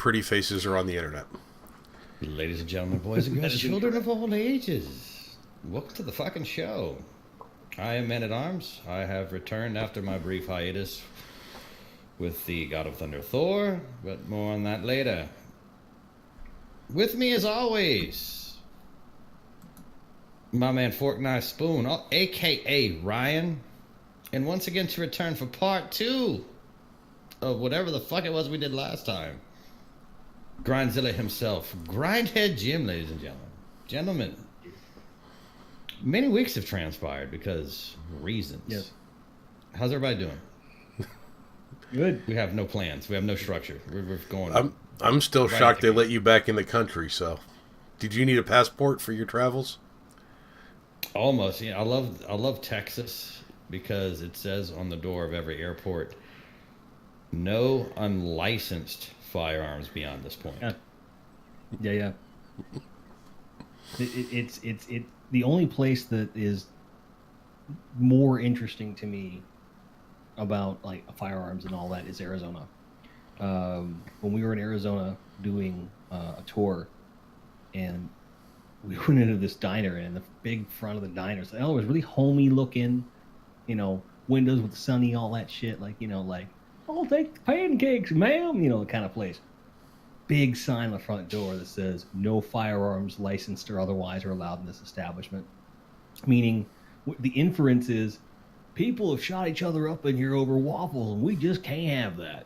pretty faces are on the internet. Ladies and gentlemen, boys and girls, children of all ages, welcome to the fucking show. I am Man at Arms. I have returned after my brief hiatus with the God of Thunder Thor, but more on that later. With me as always, my man Fork Knife Spoon, aka Ryan, and once again to return for part 2 of whatever the fuck it was we did last time. Grindzilla himself, Grindhead Jim, ladies and gentlemen. Gentlemen, many weeks have transpired because reasons. Yes. How's everybody doing? Good. We have no plans. We have no structure. We're going. I'm still shocked they let you back in the country. So, did you need a passport for your travels? Almost. Yeah, I love Texas because it says on the door of every airport, no unlicensed firearms beyond this point. Yeah. It's the only place that is more interesting to me about like firearms and all that is Arizona. When we were in Arizona doing a tour, and we went into this diner, and the big front of the diner, so it was really homey looking, windows with sunny, all that shit, like I'll take the pancakes, ma'am, kind of place. Big sign on the front door that says no firearms licensed or otherwise are allowed in this establishment. Meaning, the inference is people have shot each other up in here over waffles, and we just can't have that.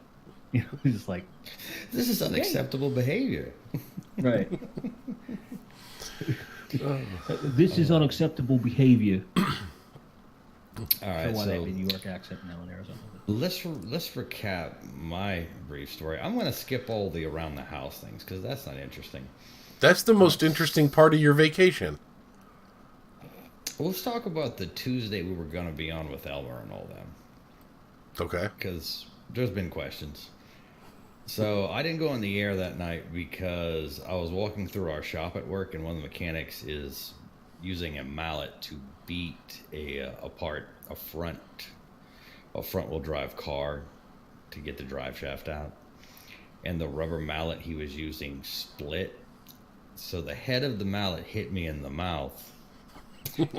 Just like, this is unacceptable behavior. Right. This is unacceptable behavior. All right, so I have a New York accent now in Arizona. Let's recap my brief story. I'm going to skip all the around the house things because that's not interesting. That's the most interesting part of your vacation. Let's talk about the Tuesday we were going to be on with Elmer and all them. Okay. Because there's been questions. So I didn't go on the air that night because I was walking through our shop at work, and one of the mechanics is using a mallet to beat apart a front-wheel drive car to get the drive shaft out. And the rubber mallet he was using split. So the head of the mallet hit me in the mouth.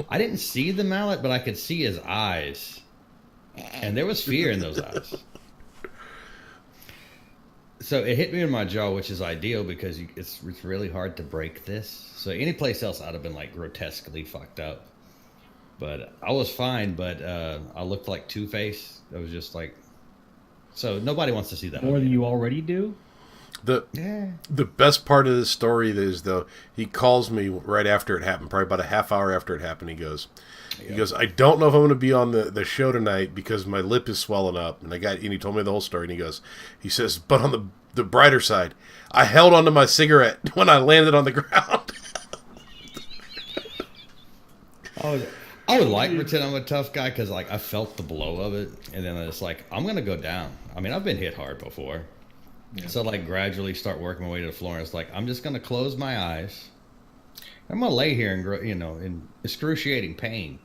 I didn't see the mallet, but I could see his eyes. And there was fear in those eyes. So it hit me in my jaw, which is ideal because it's really hard to break this. So any place else I'd have been like grotesquely fucked up. But I was fine, but I looked like Two-Face. I was just like... So nobody wants to see that. More than you already do? The best part of this story is, though, he calls me right after it happened, probably about a half hour after it happened. He goes, I don't know if I'm going to be on the show tonight because my lip is swelling up. And he told me the whole story. And he says, but on the brighter side, I held onto my cigarette when I landed on the ground. I would like to pretend I'm a tough guy because like I felt the blow of it, and then it's like I'm gonna go down. I mean, I've been hit hard before, so like gradually start working my way to the floor. And it's like I'm just gonna close my eyes. I'm gonna lay here in excruciating pain,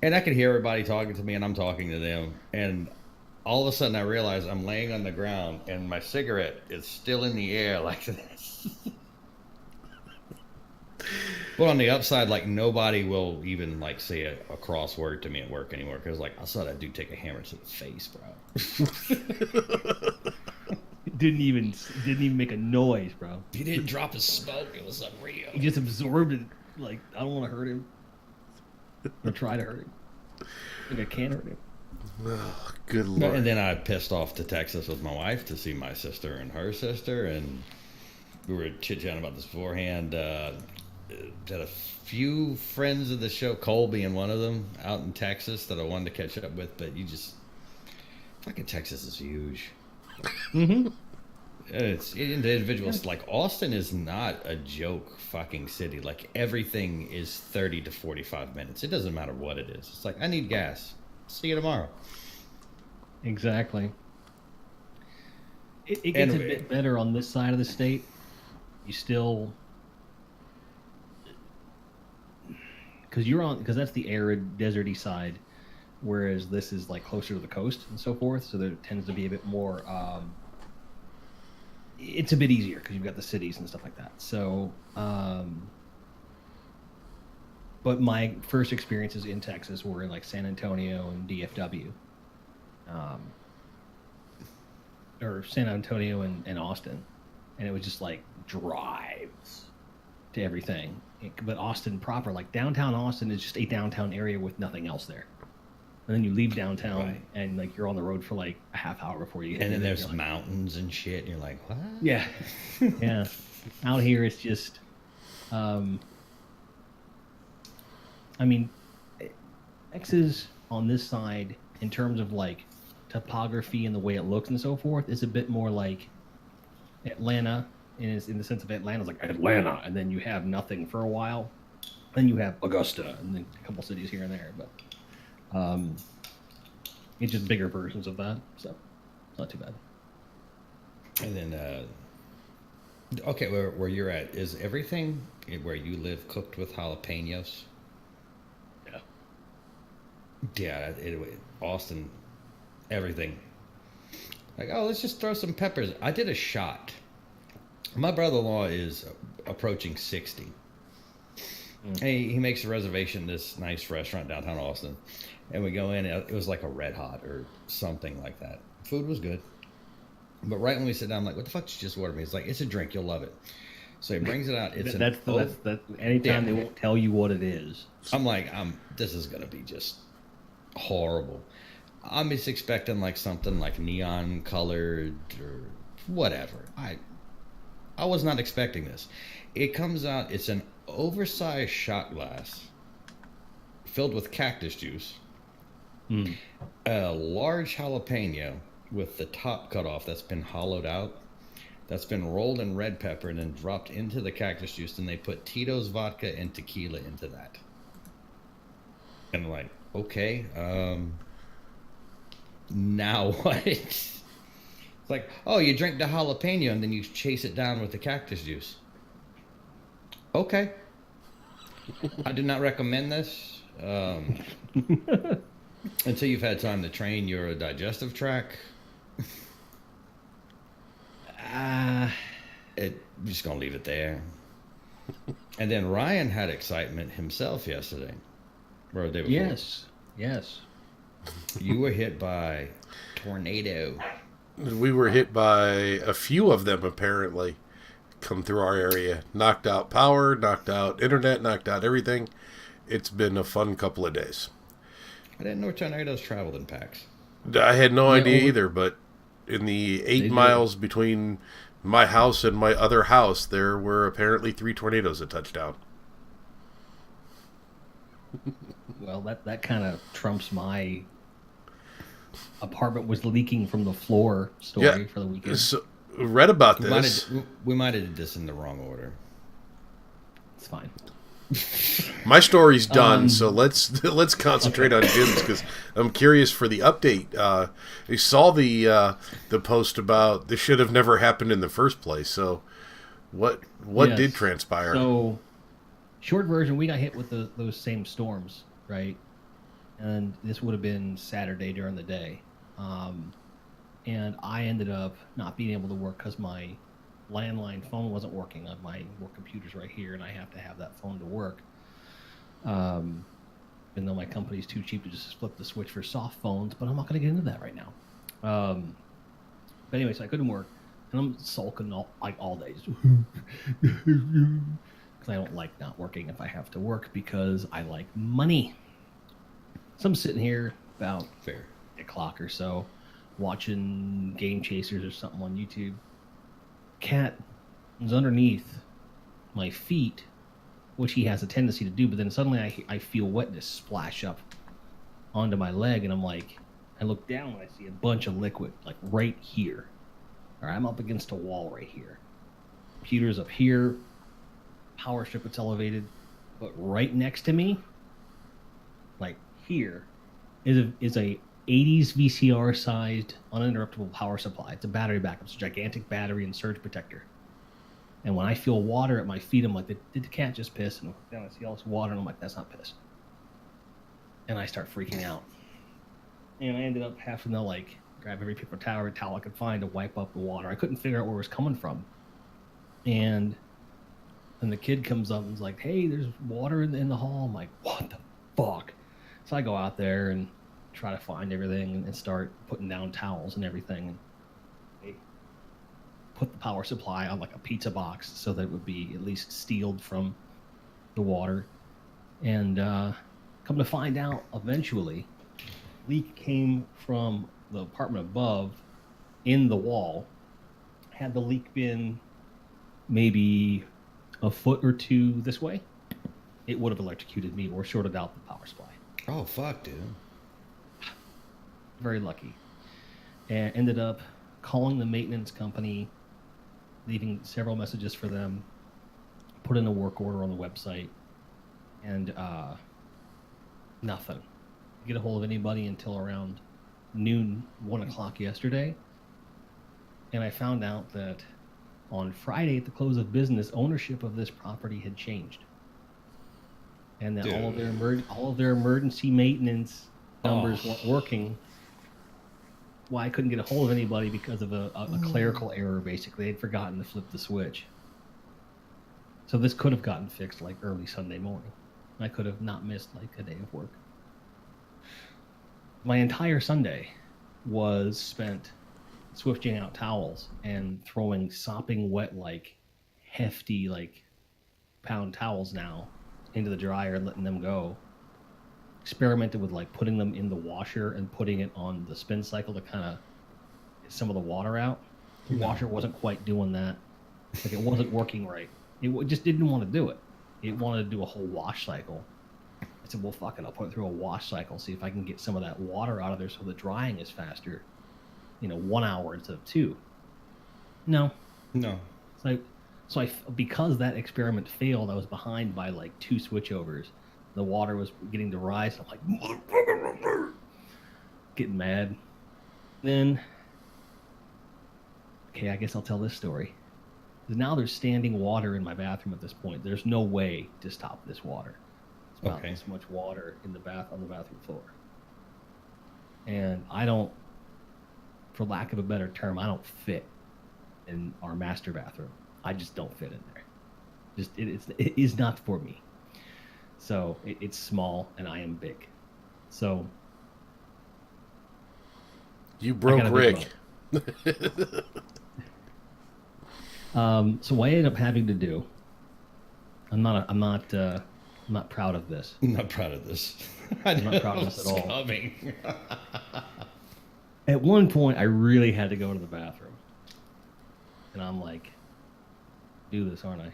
and I can hear everybody talking to me, and I'm talking to them, and all of a sudden I realize I'm laying on the ground, and my cigarette is still in the air like this. But on the upside, like nobody will even like say a crossword to me at work anymore because like I saw that dude take a hammer to the face, bro. Didn't even make a noise, bro. He didn't drop his smoke. It was unreal. He just absorbed it. Like I don't want to hurt him or try to hurt him. Like I can't hurt him. Oh, good Lord. And then I pissed off to Texas with my wife to see my sister and her sister, and we were chit-chatting about this beforehand. Had a few friends of the show, Cole being one of them, out in Texas that I wanted to catch up with, but fucking Texas is huge. Mm-hmm. It's individuals. Like Austin is not a joke fucking city. Like everything is 30 to 45 minutes. It doesn't matter what it is. It's like I need gas. See you tomorrow. Exactly. It gets a bit better on this side of the state. You still, because that's the arid, deserty side, whereas this is like closer to the coast and so forth. So there tends to be a bit more it's a bit easier because you've got the cities and stuff like that. So, but my first experiences in Texas were in like San Antonio and DFW, or San Antonio and Austin, and it was just like drives to everything. But Austin proper, like downtown Austin, is just a downtown area with nothing else there. And then you leave downtown, right, and like you're on the road for like a half hour before you hit. And then there's like, mountains and shit, and you're like, what? Yeah, yeah. Out here, it's just, I mean, Texas on this side, in terms of like topography and the way it looks and so forth, is a bit more like Atlanta, in the sense of Atlanta's like Atlanta, and then you have nothing for a while. Then you have Augusta, and then a couple cities here and there, but. It's just bigger versions of that, so it's not too bad. And then, okay, where you're at, is everything where you live cooked with jalapenos? Yeah. Yeah, Austin, everything. Like, oh, let's just throw some peppers. I did a shot. My brother-in-law is approaching 60. He makes a reservation at this nice restaurant downtown Austin. And we go in, it was like a Red Hot or something like that. Food was good. But right when we sit down, I'm like, what the fuck did you just order me? He's like, it's a drink, you'll love it. So he brings it out. That's anytime they won't tell you what it is. I'm like, this is going to be just horrible. I'm just expecting like something like neon colored or whatever. I was not expecting this. It comes out, it's an oversized shot glass filled with cactus juice, a large jalapeno with the top cut off that's been hollowed out, that's been rolled in red pepper and then dropped into the cactus juice, and they put Tito's vodka and tequila into that. And I'm like, okay, now what? It's like, oh, you drink the jalapeno and then you chase it down with the cactus juice. Okay. I do not recommend this. Until you've had time to train your digestive tract. I'm just going to leave it there. And then Ryan had excitement himself yesterday. Or the day before. Yes. You were hit by tornado. We were hit by a few of them, apparently. Come through our area. Knocked out power, knocked out internet, knocked out everything. It's been a fun couple of days. I didn't know tornadoes traveled in packs. I had no idea either, but in the 8 miles between my house and my other house, there were apparently 3 tornadoes that touched down. Well, that kind of trumps my apartment was leaking from the floor story for the weekend. So, read about this. We might have did this in the wrong order. It's fine. My story's done, so let's concentrate on Jim's, because I'm curious for the update. I saw the post about this should have never happened in the first place. So what did transpire? So short version, we got hit with those same storms, right? And this would have been Saturday during the day, and I ended up not being able to work because my landline phone wasn't working. My work computer's right here, and I have to have that phone to work. Even though my company's too cheap to just flip the switch for soft phones, but I'm not going to get into that right now. But anyway, so I couldn't work, and I'm sulking all day because I don't like not working if I have to work, because I like money. So I'm sitting here about 8 o'clock or so, watching Game Chasers or something on YouTube. Cat is underneath my feet, which he has a tendency to do, but then suddenly I feel wetness splash up onto my leg, and I'm like, I look down and I see a bunch of liquid, like right here. All right, I'm up against a wall right here. Computer's up here, power strip it's elevated, but right next to me, like here, is a 80s VCR sized uninterruptible power supply. It's a battery backup. It's a gigantic battery and surge protector. And when I feel water at my feet, I'm like, did the cat just piss? And then I see all this water, and I'm like, that's not piss. And I start freaking out. And I ended up having to grab every paper towel I could find to wipe up the water. I couldn't figure out where it was coming from. And then the kid comes up and is like, hey, there's water in the hall. I'm like, what the fuck? So I go out there and try to find everything and start putting down towels and everything. And they put the power supply on like a pizza box so that it would be at least sealed from the water. And come to find out, eventually, leak came from the apartment above in the wall. Had the leak been maybe a foot or two this way, it would have electrocuted me or shorted out the power supply. Oh, fuck, dude. Very lucky. And ended up calling the maintenance company, leaving several messages for them, put in a work order on the website, and nothing. Get a hold of anybody until around noon, 1 o'clock yesterday. And I found out that on Friday at the close of business, ownership of this property had changed. And that all of their emergency maintenance numbers weren't working. Why I couldn't get a hold of anybody because of a clerical error, basically. They'd forgotten to flip the switch. So this could have gotten fixed like early Sunday morning. I could have not missed like a day of work. My entire Sunday was spent swifting out towels and throwing sopping wet, like hefty, like pound towels now into the dryer and letting them go. Experimented with like putting them in the washer and putting it on the spin cycle to kind of get some of the water out. The washer wasn't quite doing that. Like it wasn't working right. It just didn't want to do it. It wanted to do a whole wash cycle. I said, well, fuck it. I'll put it through a wash cycle, see if I can get some of that water out of there so the drying is faster. 1 hour instead of 2. No. So I, because that experiment failed, I was behind by like 2 switchovers. The water was getting to rise. I'm like, motherfucker, getting mad. Then, okay, I guess I'll tell this story. Now there's standing water in my bathroom at this point. There's no way to stop this water. It's about this much water in the on the bathroom floor. And I don't, for lack of a better term, I don't fit in our master bathroom. I just don't fit in there. It is not for me. So it's small and I am big. So you broke Rick. So what I ended up having to do, I'm not proud of this. I'm not proud of this. I'm not proud of this at all. At one point, I really had to go to the bathroom, and I'm like, "Do this, aren't I?"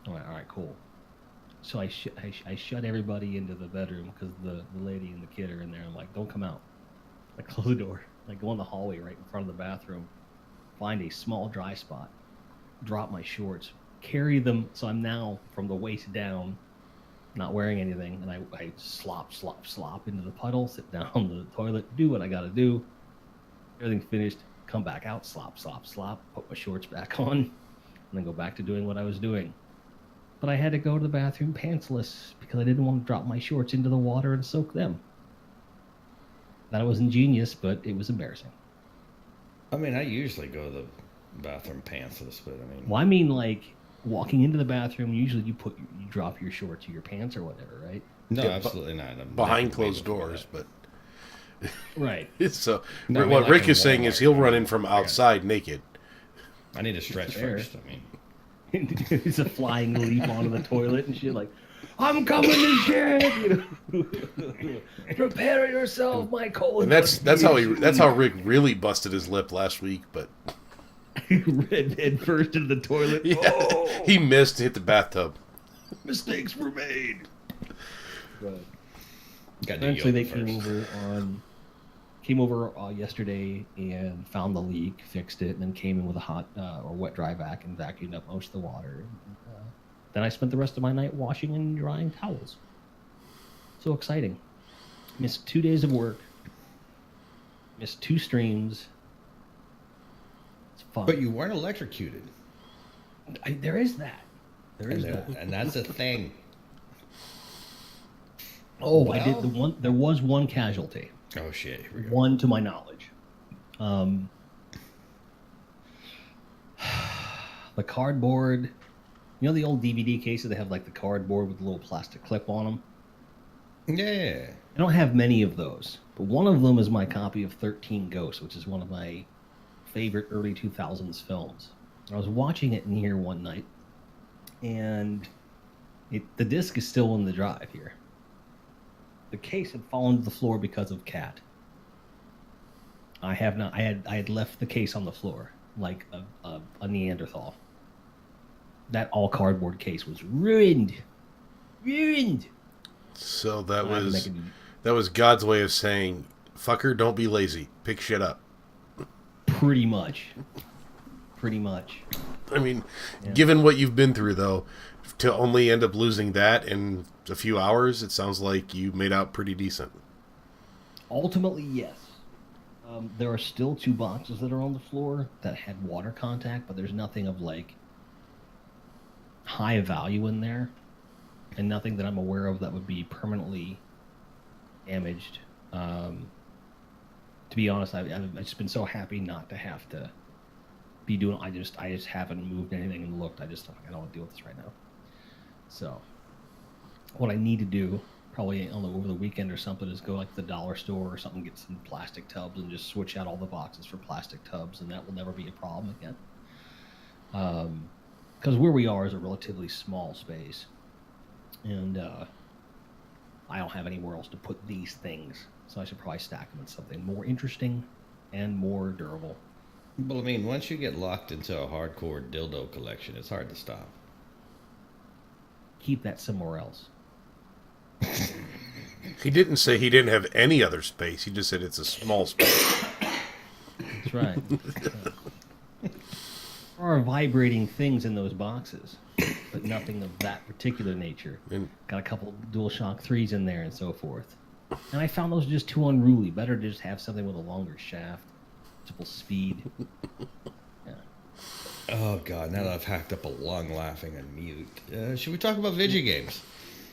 I'm like, "All right, cool." So I shut everybody into the bedroom because the lady and the kid are in there. I'm like, "Don't come out." I close the door. I go in the hallway right in front of the bathroom. Find a small dry spot, drop my shorts, carry them so I'm now from the waist down, not wearing anything, and I slop into the puddle, sit down on the toilet, do what I gotta do. Everything finished, come back out, slop, put my shorts back on, and then go back to doing what I was doing. But I had to go to the bathroom pantsless because I didn't want to drop my shorts into the water and soak them. That was ingenious, but it was embarrassing. I mean, I usually go to the bathroom pantsless, but I mean... Well, I mean, like, walking into the bathroom, usually you drop your shorts or your pants or whatever, right? No, absolutely not. Behind closed doors, but... Right. So, what Rick is saying is he'll run in from outside naked. I need to stretch first, I mean... It's a flying leap onto the toilet and shit, like, I'm coming to shit! Prepare yourself, my colon. And that's how Rick really busted his lip last week, but... Head first into the toilet. Yeah, oh! He missed, hit the bathtub. Mistakes were made. But Got eventually they came over yesterday and found the leak, fixed it, and then came in with a hot or wet dry vac and vacuumed up most of the water. Then I spent the rest of my night washing and drying towels. So exciting. Missed 2 days of work. Missed 2 streams. It's fun. But you weren't electrocuted. There is that. And that's a thing. Oh, well, I did there was one casualty. Oh shit! Here we go. One to my knowledge. The cardboard, you know the old DVD cases that have like the cardboard with a little plastic clip on them? Yeah. I don't have many of those, but one of them is my copy of 13 Ghosts, which is one of my favorite early 2000s films. I was watching it in here one night, and the disc is still in the drive here. The case had fallen to the floor because of cat. I had left the case on the floor like a Neanderthal. That all cardboard case was ruined. So that was God's way of saying, "Fucker, don't be lazy. Pick shit up." Pretty much. I mean, given what you've been through, though, to only end up losing that in a few hours, it sounds like you made out pretty decent. Ultimately, yes. There are still 2 boxes that are on the floor that had water contact, but there's nothing of like high value in there, and nothing that I'm aware of that would be permanently damaged. To be honest, I've just been so happy not to have to be doing. I just haven't moved anything and looked. I don't want to deal with this right now. So, what I need to do, probably over the weekend or something, is go like to the dollar store or something, get some plastic tubs, and just switch out all the boxes for plastic tubs, and that will never be a problem again. Because where we are is a relatively small space, and I don't have anywhere else to put these things, so I should probably stack them in something more interesting and more durable. Well, I mean, once you get locked into a hardcore dildo collection, it's hard to stop. Keep that somewhere else. He didn't say he didn't have any other space. He just said it's a small space. That's right. There are vibrating things in those boxes, but nothing of that particular nature. Got a couple DualShock 3s in there and so forth. And I found those just too unruly. Better to just have something with a longer shaft, triple speed. Yeah. Oh god, now that I've hacked up a lung laughing on mute, should we talk about video games?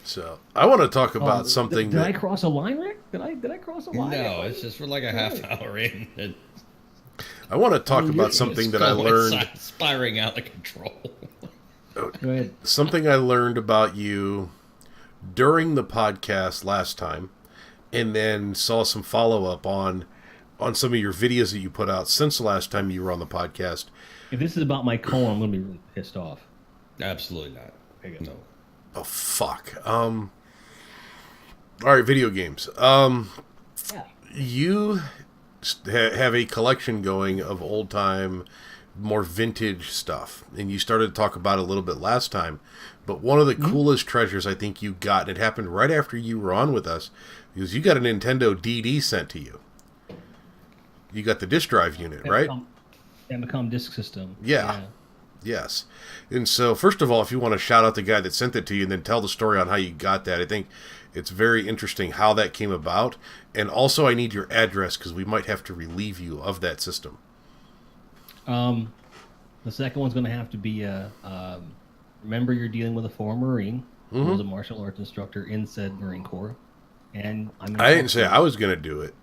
So I want to talk about something. Did I cross a line, Rick? Did I cross a line? No, it's just we're like a half hour in. And I want to talk about something that I learned. Spiraling out of control. Go ahead. Something I learned about you during the podcast last time, and then saw some follow up on some of your videos that you put out since the last time you were on the podcast. If this is about my colon, I'm going to be really pissed off. Absolutely not. No. Oh fuck. All right, video games. Yeah. You have a collection going of old time, more vintage stuff, and you started to talk about it a little bit last time. But one of the coolest treasures I think you got, and it happened right after you were on with us, because you got a Nintendo DD sent to you. You got the disk drive unit, right? Famicom disk system. Yeah. Yes. And so, first of all, if you want to shout out the guy that sent it to you and then tell the story on how you got that, I think it's very interesting how that came about. And also, I need your address because we might have to relieve you of that system. The second one's going to have to be remember you're dealing with a former Marine who was a martial arts instructor in said Marine Corps. And I didn't say I was going to do it.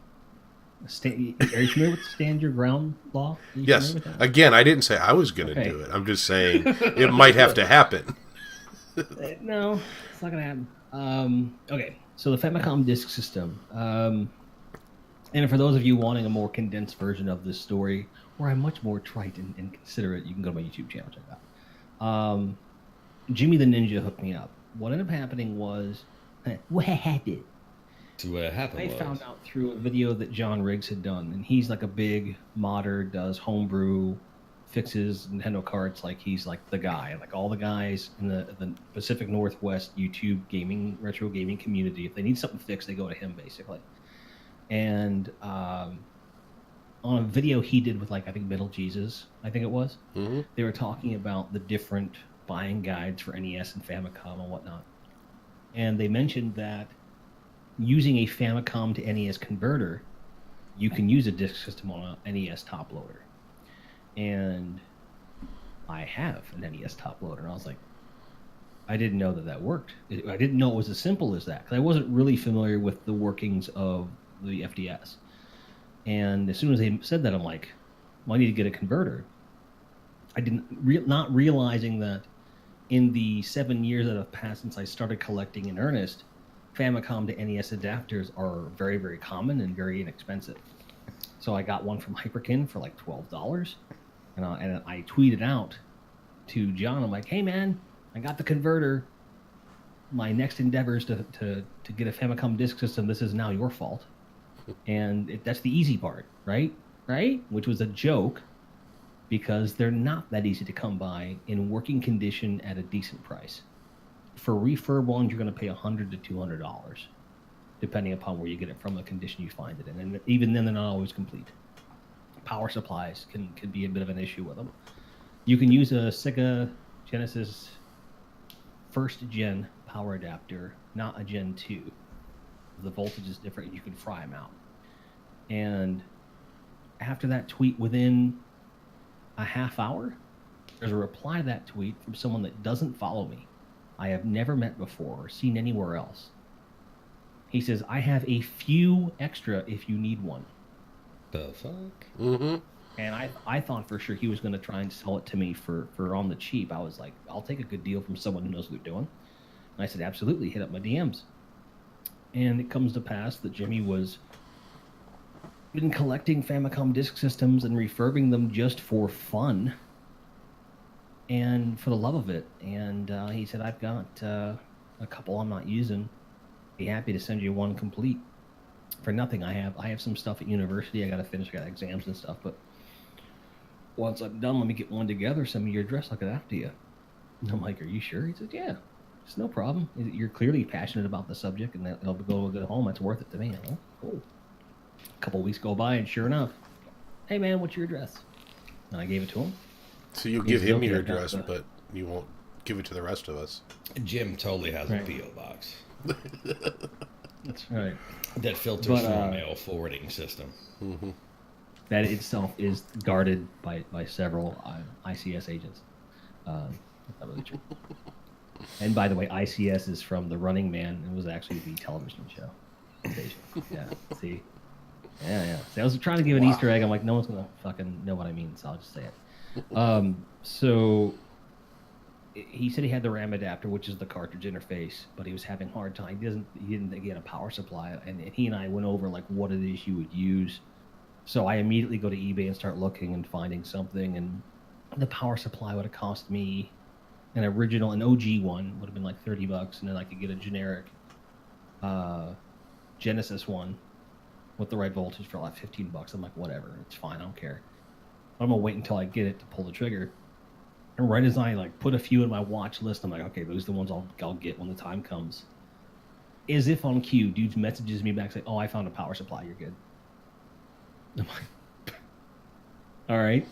Are you familiar with Stand Your Ground law? Yes. Again, I didn't say I was going to do it. I'm just saying it might have to happen. No, it's not going to happen. Okay, so the Famicom disk system. And for those of you wanting a more condensed version of this story, where I'm much more trite and considerate, you can go to my YouTube channel, check it out. Jimmy the Ninja hooked me up. What ended up happening was... What happened? I found out through a video that John Riggs had done, and he's like a big modder, does homebrew, fixes Nintendo carts like he's like the guy. Like all the guys in the Pacific Northwest YouTube retro gaming community, if they need something fixed, they go to him basically. And on a video he did with like I think Middle Jesus, I think it was, they were talking about the different buying guides for NES and Famicom and whatnot, and they mentioned that using a Famicom to NES converter, you can use a disk system on a NES top loader. And I have an NES top loader, and I was like, I didn't know that worked. I didn't know it was as simple as that, because I wasn't really familiar with the workings of the FDS. And as soon as they said that, I'm like, well, I need to get a converter. I not realizing that in the 7 years that have passed since I started collecting in earnest, Famicom to NES adapters are very, very common and very inexpensive. So I got one from Hyperkin for like $12, and I tweeted out to John. I'm like, hey man, I got the converter. My next endeavor is to get a Famicom disk system. This is now your fault, and that's the easy part, right? Right? Which was a joke, because they're not that easy to come by in working condition at a decent price. For refurb ones, you're going to pay $100 to $200, depending upon where you get it from, the condition you find it in. And even then, they're not always complete. Power supplies can be a bit of an issue with them. You can use a Sega Genesis first gen power adapter, not a Gen 2. The voltage is different, and you can fry them out. And after that tweet, within a half hour, there's a reply to that tweet from someone that doesn't follow me, I have never met before or seen anywhere else. He says, I have a few extra if you need one. The fuck? Mm-hmm. And I thought for sure he was going to try and sell it to me for on the cheap. I was like, I'll take a good deal from someone who knows what they're doing. And I said, absolutely, hit up my DMs. And it comes to pass that Jimmy was been collecting Famicom disk systems and refurbing them just for fun and for the love of it. And he said, I've got a couple I'm not using. Be happy to send you one complete for nothing. I have some stuff at university I got to finish. I got exams and stuff, but once I'm done, let me get one together. Send me your address. I'll get it out to you. And I'm like, are you sure? He said, yeah, it's no problem. You're clearly passionate about the subject, and it'll go good home. That's worth it to me. I'm like, cool. A couple weeks go by, and sure enough, hey man, what's your address? And I gave it to him. So you'll give him your address, but you won't give it to the rest of us. Jim totally has a P.O. box. That's right. That filters through a mail forwarding system. Mm-hmm. That itself is guarded by several ICS agents. That's not really true. And by the way, ICS is from The Running Man. It was actually the television show. Yeah, see? Yeah. See, I was trying to give an Easter egg. I'm like, no one's going to fucking know what I mean, so I'll just say it. So he said he had the RAM adapter, which is the cartridge interface, but he was having a hard time. He didn't get a power supply, and he and I went over like what it is you would use. So I immediately go to eBay and start looking and finding something, and the power supply would have cost me an OG one would have been like $30, and then I could get a generic Genesis one with the right voltage for like $15. I'm like, whatever, it's fine, I don't care. I'm gonna wait until I get it to pull the trigger. And right as I like put a few in my watch list, I'm like, okay, those are the ones I'll get when the time comes. As if on cue, dude messages me back saying, "Oh, I found a power supply. You're good." I'm like, all right,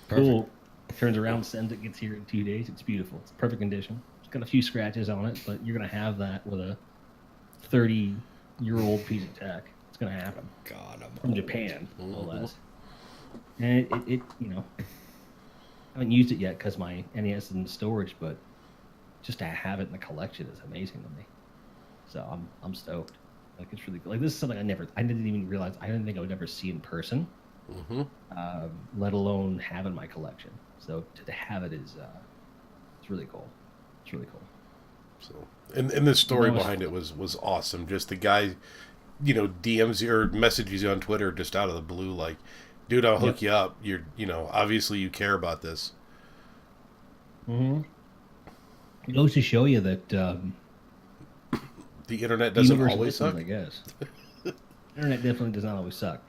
Perfect. cool. Turns around, sends it, gets here in 2 days. It's beautiful. It's perfect condition. It's got a few scratches on it, but you're gonna have that with a 30-year-old piece of tech. It's gonna happen. God, I'm from old. Japan, no less. And it you know, I haven't used it yet because my NES is in storage, but just to have it in the collection is amazing to me. So I'm stoked. Like, it's really cool. Like, this is something I didn't even realize. I didn't think I would ever see in person, let alone have in my collection. So to have it is it's really cool. It's really cool. So and the story behind it was awesome. Just the guy, DMs you or messages you on Twitter just out of the blue, like, dude, I'll hook you up. You're, obviously you care about this. Mm-hmm. It goes to show you that the internet doesn't always suck. I guess. Internet definitely does not always suck,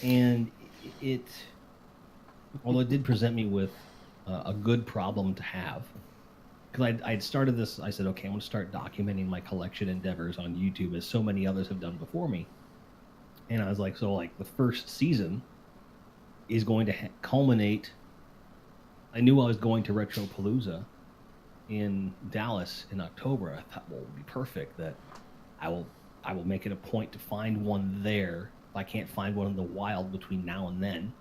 and although it did present me with a good problem to have, because I'd started this. I said, okay, I'm going to start documenting my collection endeavors on YouTube, as so many others have done before me. And I was like, so like the first season is going to culminate. I knew I was going to Retropalooza in Dallas in October. I thought, well, it would be perfect that I will make it a point to find one there. If I can't find one in the wild between now and then,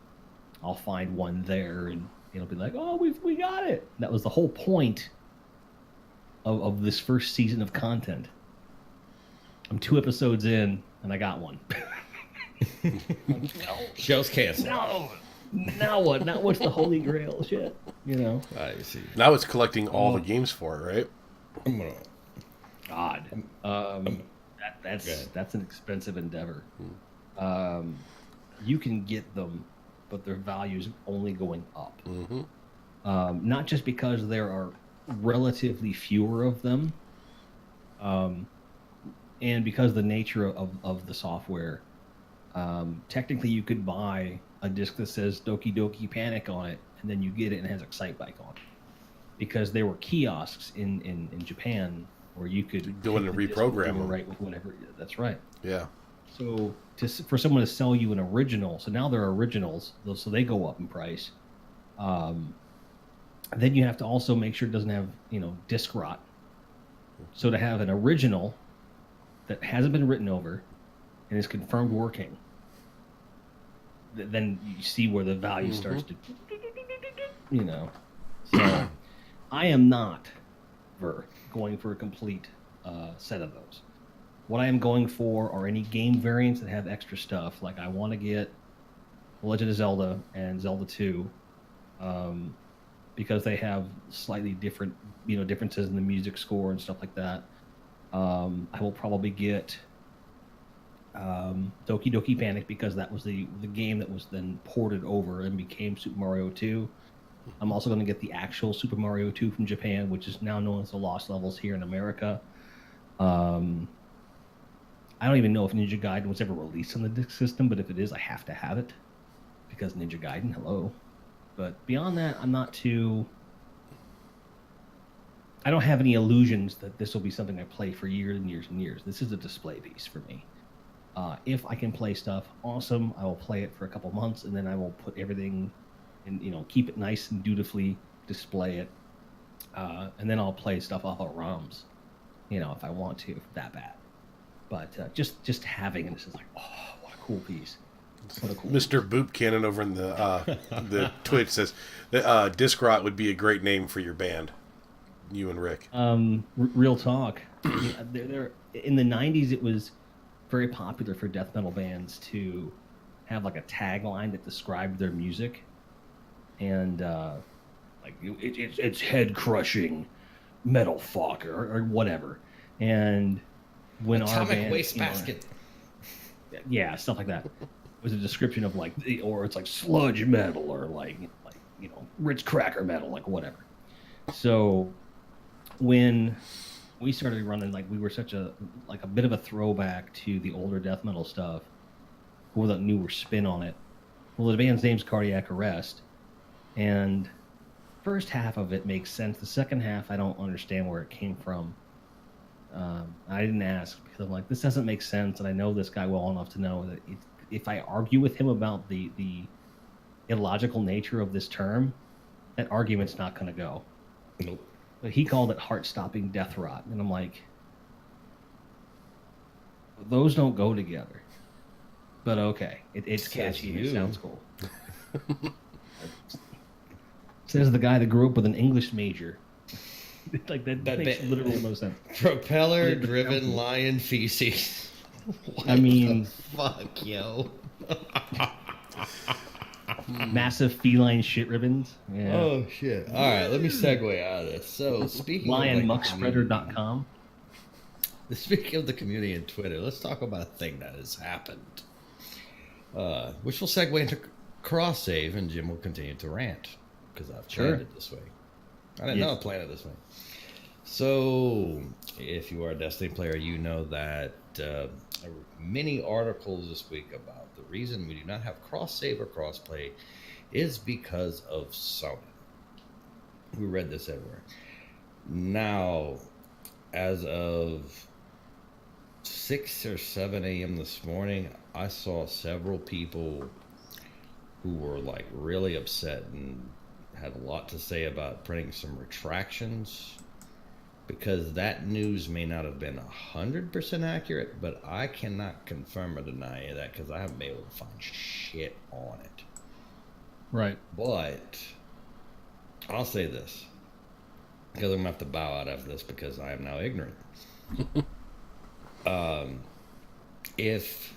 I'll find one there, and it'll be like, oh, we got it. That was the whole point of this first season of content. I'm 2 episodes in, and I got one. No, Show's canceled. no. Now what? Now what's the holy grail shit? You know? I see. Now it's collecting all the games for it, right? I'm gonna. God. That's an expensive endeavor. You can get them, but their value's only going up. Mm-hmm. Not just because there are relatively fewer of them, and because the nature of the software. Technically, you could buy a disc that says Doki Doki Panic on it, and then you get it and it has Excitebike on it. Because there were kiosks in Japan where you could go in and reprogram them. Right with whatever. That's right. Yeah. So for someone to sell you an original, so now they're originals, so they go up in price. Then you have to also make sure it doesn't have disc rot. So to have an original that hasn't been written over and is confirmed working, then you see where the value starts to, So I am not going for a complete set of those. What I am going for are any game variants that have extra stuff. Like I want to get Legend of Zelda and Zelda 2, because they have slightly different, differences in the music score and stuff like that. I will probably get Doki Doki Panic because that was the game that was then ported over and became Super Mario 2. I'm also going to get the actual Super Mario 2 from Japan, which is now known as the Lost Levels here in America. I don't even know if Ninja Gaiden was ever released on the disc system, but if it is, I have to have it because Ninja Gaiden, hello. But beyond that, I'm not too... I don't have any illusions that this will be something I play for years and years and years. This is a display piece for me. If I can play stuff, awesome. I will play it for a couple months, and then I will put everything and keep it nice and dutifully display it. And then I'll play stuff off of ROMs, if I want to, that bad. But just having it is just like, oh, what a cool piece. What a cool Mr. Boop Cannon over in the Twitch says that Disc Rot would be a great name for your band. You and Rick. Real talk. They're in the 90s, it was very popular for death metal bands to have like a tagline that described their music, and it's head crushing metal fuck or whatever. And when our Atomic band, Wastebasket, yeah, stuff like that, was a description of or it's like sludge metal or like Ritz Cracker metal, like whatever. So when we started running, we were such a bit of a throwback to the older death metal stuff with a newer spin on it. Well, the band's name's Cardiac Arrest, and first half of it makes sense. The second half, I don't understand where it came from. I didn't ask because I'm like, this doesn't make sense, and I know this guy well enough to know that if I argue with him about the illogical nature of this term, that argument's not going to go. Nope. But he called it heart-stopping death rot, and I'm like, those don't go together. But okay, it's catchy and it sounds cool. Says the guy that grew up with an English major. that makes literal no sense. Propeller-driven lion feces. I mean, fuck, yo. Massive feline shit ribbons. Yeah. Oh shit! All right, let me segue out of this. So speaking lionmuckspreader.com. Speaking of the community and Twitter, let's talk about a thing that has happened, which will segue into cross save, and Jim will continue to rant because I've planned it this way. I didn't know I planned it this way. So, if you are a Destiny player, you know that many articles this week about the reason we do not have cross save or cross play is because of Sony. We read this everywhere. Now, as of 6 or 7 a.m. this morning, I saw several people who were really upset and had a lot to say about printing some retractions, because that news may not have been 100% accurate, but I cannot confirm or deny that because I haven't been able to find shit on it. Right. But I'll say this, because I'm going to have to bow out after this because I am now ignorant. If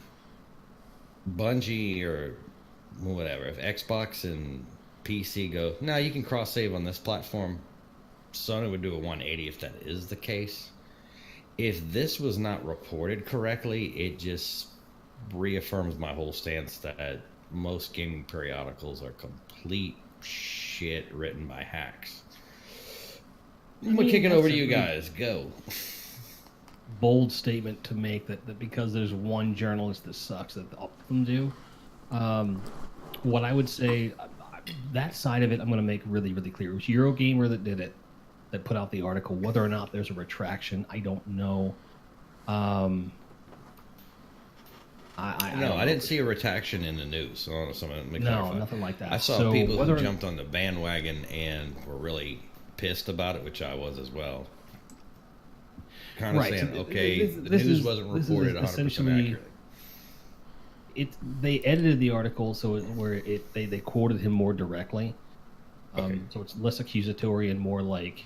Bungie or whatever, if Xbox and PC go, no, you can cross save on this platform, Sony would do a 180 if that is the case. If this was not reported correctly, it just reaffirms my whole stance that most gaming periodicals are complete shit written by hacks. I'm gonna kick it over to you guys. Go. Bold statement to make that because there's one journalist that sucks that all of them do. What I would say, that side of it, I'm going to make really, really clear. It was Eurogamer that did it, that put out the article. Whether or not there's a retraction, I don't know. I didn't see a retraction in the news. So no, nothing like that. I saw people who jumped on the bandwagon and were really pissed about it, which I was as well. Kind of saying, okay, the news wasn't reported 100% accurately. They edited the article so they quoted him more directly. So it's less accusatory and more like,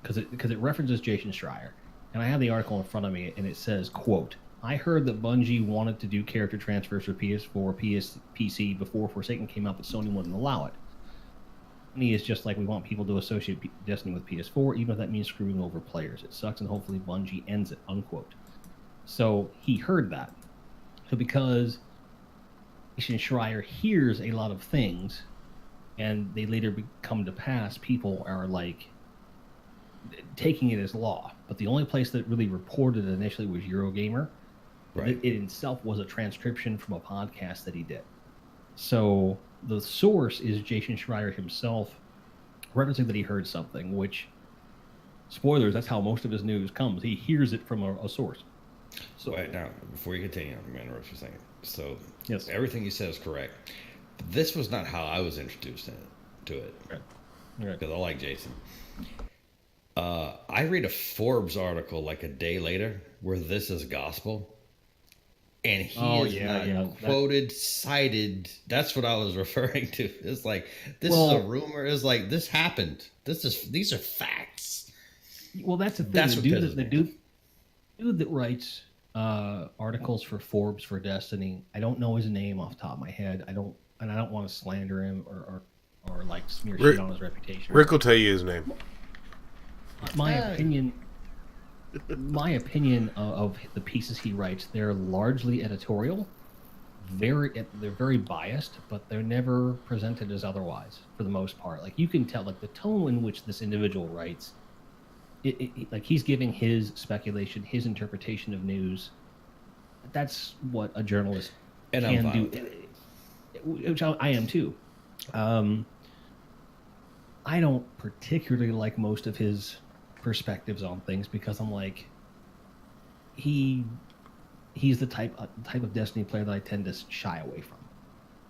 because it references Jason Schreier. And I have the article in front of me, and it says, quote, I heard that Bungie wanted to do character transfers for PS4, PC before Forsaken came out, but Sony wouldn't allow it. Sony is just like, we want people to associate Destiny with PS4, even if that means screwing over players. It sucks, and hopefully Bungie ends it, unquote. So he heard that. So because Jason Schreier hears a lot of things, and they later come to pass, people are like taking it as law. But the only place that really reported it initially was Eurogamer. Right. It itself was a transcription from a podcast that he did. So the source is Jason Schreier himself referencing that he heard something, which, spoilers, that's how most of his news comes. He hears it from a source. So right now, before you continue, I'm going to interrupt for a second. So yes, everything you said is correct. This was not how I was introduced to it. Right. Because I like Jason. I read a Forbes article like a day later where this is gospel. And he quoted, cited. That's what I was referring to. It's like, this is a rumor. It's like, this happened. These are facts. Well, that's the thing. That's the dude that writes articles for Forbes for Destiny, I don't know his name off the top of my head. I don't want to slander him or like smear shit on his reputation. Rick will tell you his name. My opinion of the pieces he writes, they're largely editorial. They're very biased, but they're never presented as otherwise for the most part. Like, you can tell, like, the tone in which this individual writes, like, he's giving his speculation, his interpretation of news. That's what a journalist can do, which I am too. I don't particularly like most of his perspectives on things because I'm like, he's the type of Destiny player that I tend to shy away from.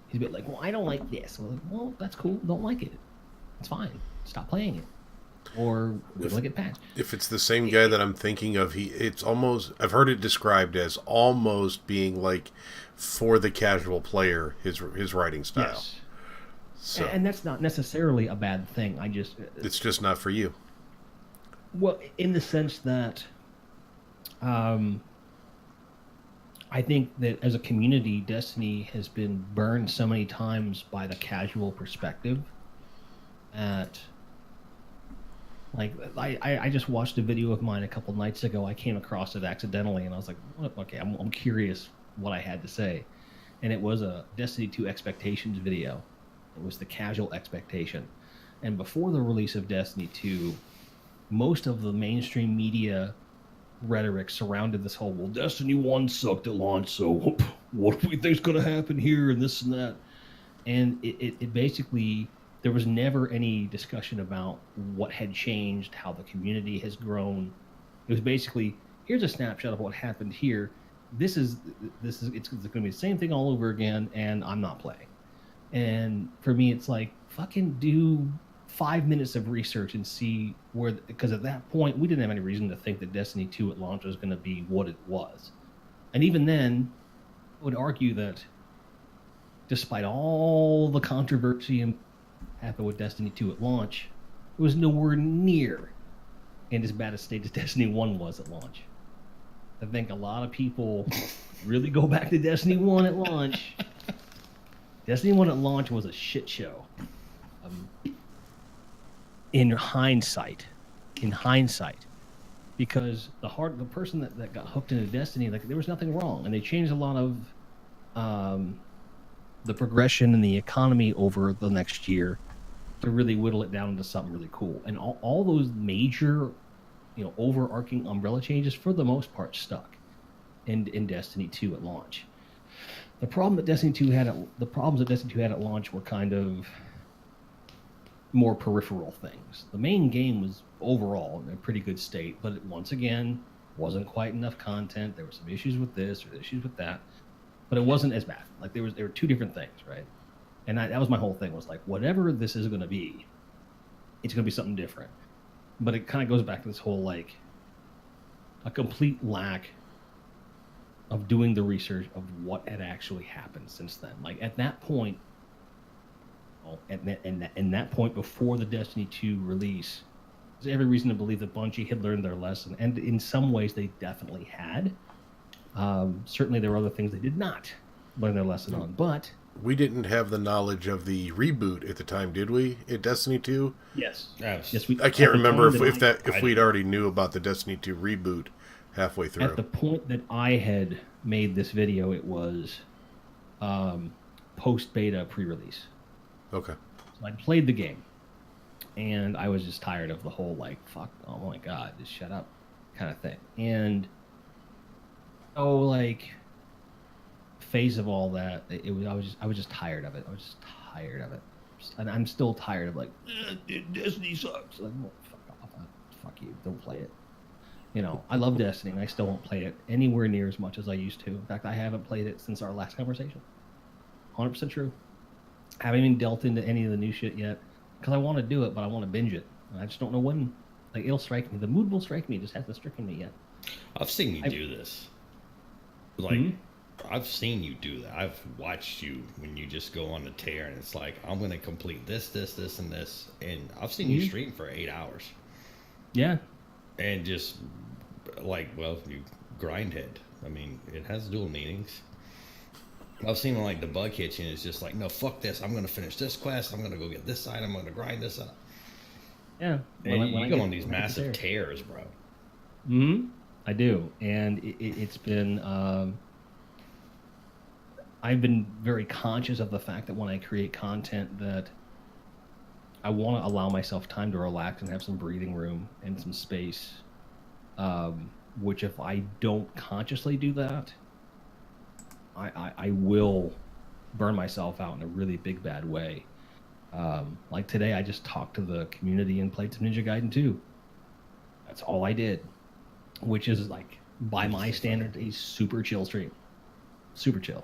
He's a bit like, well, I don't like this. Well, that's cool. Don't like it. It's fine. Stop playing it. Or look at patch. If it's the same guy that I'm thinking of, it's almost, I've heard it described as almost being like for the casual player, his writing style. Yes. So, and that's not necessarily a bad thing. It's just not for you. Well, in the sense that I think that as a community, Destiny has been burned so many times by the casual perspective that, like, I just watched a video of mine a couple nights ago. I came across it accidentally, and I was like, okay, I'm curious what I had to say. And it was a Destiny 2 expectations video. It was the casual expectation. And before the release of Destiny 2, most of the mainstream media rhetoric surrounded this whole, well, Destiny 1 sucked at launch, so what do we think's going to happen here and this and that? And it basically, there was never any discussion about what had changed, how the community has grown. It was basically, here's a snapshot of what happened here. It's going to be the same thing all over again, and I'm not playing. And for me, it's like, fucking do 5 minutes of research and see where, because at that point, we didn't have any reason to think that Destiny 2 at launch was going to be what it was. And even then, I would argue that despite all the controversy and happened with Destiny 2 at launch, it was nowhere near in as bad a state as Destiny 1 was at launch. I think a lot of people really go back to Destiny 1 at launch. Destiny 1 at launch was a shit show. In hindsight. Because the person that got hooked into Destiny, like, there was nothing wrong. And they changed a lot of the progression and the economy over the next year to really whittle it down into something really cool. And all those major, overarching umbrella changes, for the most part, stuck in Destiny 2 at launch. The problems that Destiny 2 had at launch were kind of more peripheral things. The main game was overall in a pretty good state, but it, once again, wasn't quite enough content. There were some issues with this or issues with that, but it wasn't as bad. Like, there were two different things, right? And that was my whole thing, was like, whatever this is going to be, it's going to be something different. But it kind of goes back to this whole, like, a complete lack of doing the research of what had actually happened since then. Like, at that point, and that point before the Destiny 2 release, there's every reason to believe that Bungie had learned their lesson, and in some ways they definitely had. Certainly there were other things they did not learn their lesson on, but we didn't have the knowledge of the reboot at the time, did we? At Destiny 2? Yes. I can't remember if we'd already knew about the Destiny 2 reboot halfway through. At the point that I had made this video, it was post-beta pre-release. Okay. So I'd played the game, and I was just tired of the whole, like, fuck, oh my god, just shut up kind of thing. And phase of all that, I was just tired of it. And I'm still tired of, like, Destiny sucks. Like, well, fuck off. Fuck you. Don't play it. I love Destiny, and I still won't play it anywhere near as much as I used to. In fact, I haven't played it since our last conversation. 100% true. I haven't even delved into any of the new shit yet, because I want to do it, but I want to binge it. And I just don't know when. Like, it'll strike me. The mood will strike me. It just hasn't stricken me yet. I've seen you do this. Like, I've seen you do that. I've watched you when you just go on a tear, and it's like, I'm going to complete this, and this. And I've seen you stream for 8 hours. Yeah. And just, like, well, you Grindhead. I mean, it has dual meanings. I've seen, like, the bug kitchen is just like, no, fuck this. I'm going to finish this quest. I'm going to go get this side. I'm going to grind this up. Yeah. And you go on these massive tears, bro. I do. And it's been... I've been very conscious of the fact that when I create content that I want to allow myself time to relax and have some breathing room and some space, which if I don't consciously do that, I will burn myself out in a really big, bad way. Like today, I just talked to the community and played some Ninja Gaiden 2. That's all I did, which is, like, by my standards, a super chill stream. Super chill.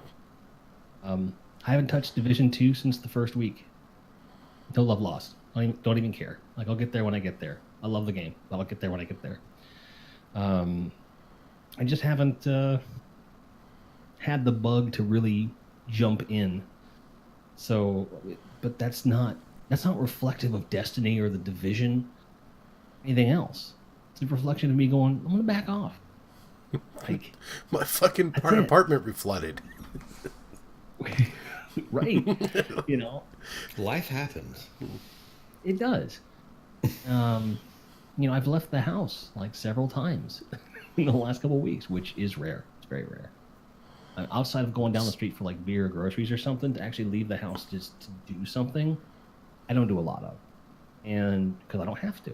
I haven't touched Division 2 since the first week. No love lost. Don't even care. Like, I'll get there when I get there. I love the game, but I'll get there when I get there. I just haven't had the bug to really jump in. So, but that's not reflective of Destiny or the Division, anything else. It's a reflection of me going, I'm gonna back off. Like, my fucking apartment reflooded. Right. Life happens. It does. I've left the house like several times in the last couple of weeks, which is rare. It's very rare. Outside of going down the street for, like, beer or groceries or something, to actually leave the house just to do something, I don't do a lot of. And because I don't have to.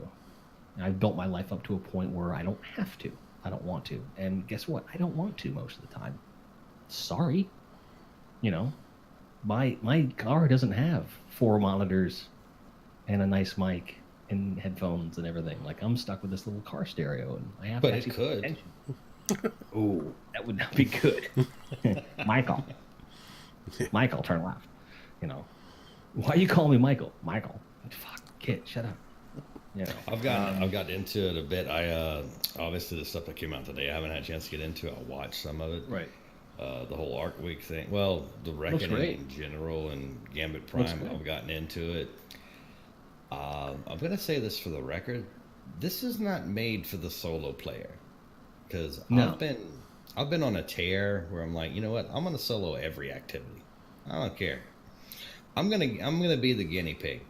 And I've built my life up to a point where I don't have to. I don't want to. And guess what? I don't want to most of the time. Sorry. My car doesn't have 4 monitors and a nice mic and headphones and everything. Like, I'm stuck with this little car stereo, and I have to actually pay attention. Oh, that would not be good. Michael, turn left. Why you call me Michael? Michael, fuck, kid, shut up. I've got into it a bit. I obviously the stuff that came out today, I haven't had a chance to get into. I'll watch some of it. Right. The whole Arc Week thing. Well, the Reckoning in general and Gambit Prime. I've gotten into it. I'm gonna say this for the record: this is not made for the solo player. because No. I've been on a tear where I'm like, you know what? I'm gonna solo every activity. I don't care. I'm gonna be the guinea pig.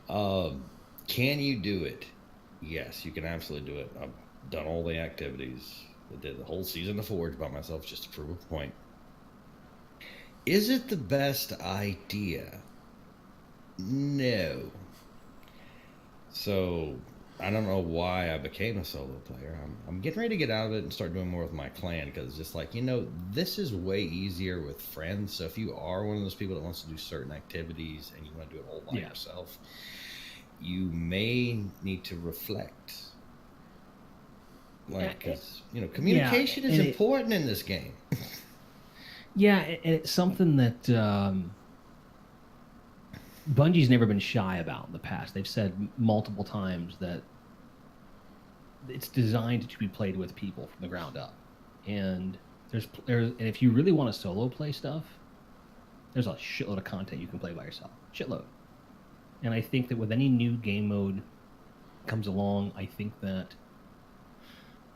Can you do it? Yes, you can absolutely do it. I've done all the activities. I did the whole season of Forge by myself just to prove a point. Is it the best idea? No. So I don't know why I became a solo player. I'm getting ready to get out of it and start doing more with my clan because it's just like, this is way easier with friends. So if you are one of those people that wants to do certain activities and you want to do it all by yourself, you may need to reflect. Like, 'cause, communication is important in this game. Yeah, and it's something that Bungie's never been shy about in the past. They've said multiple times that it's designed to be played with people from the ground up. And and if you really want to solo play stuff, there's a shitload of content you can play by yourself. Shitload. And I think that with any new game mode comes along, I think that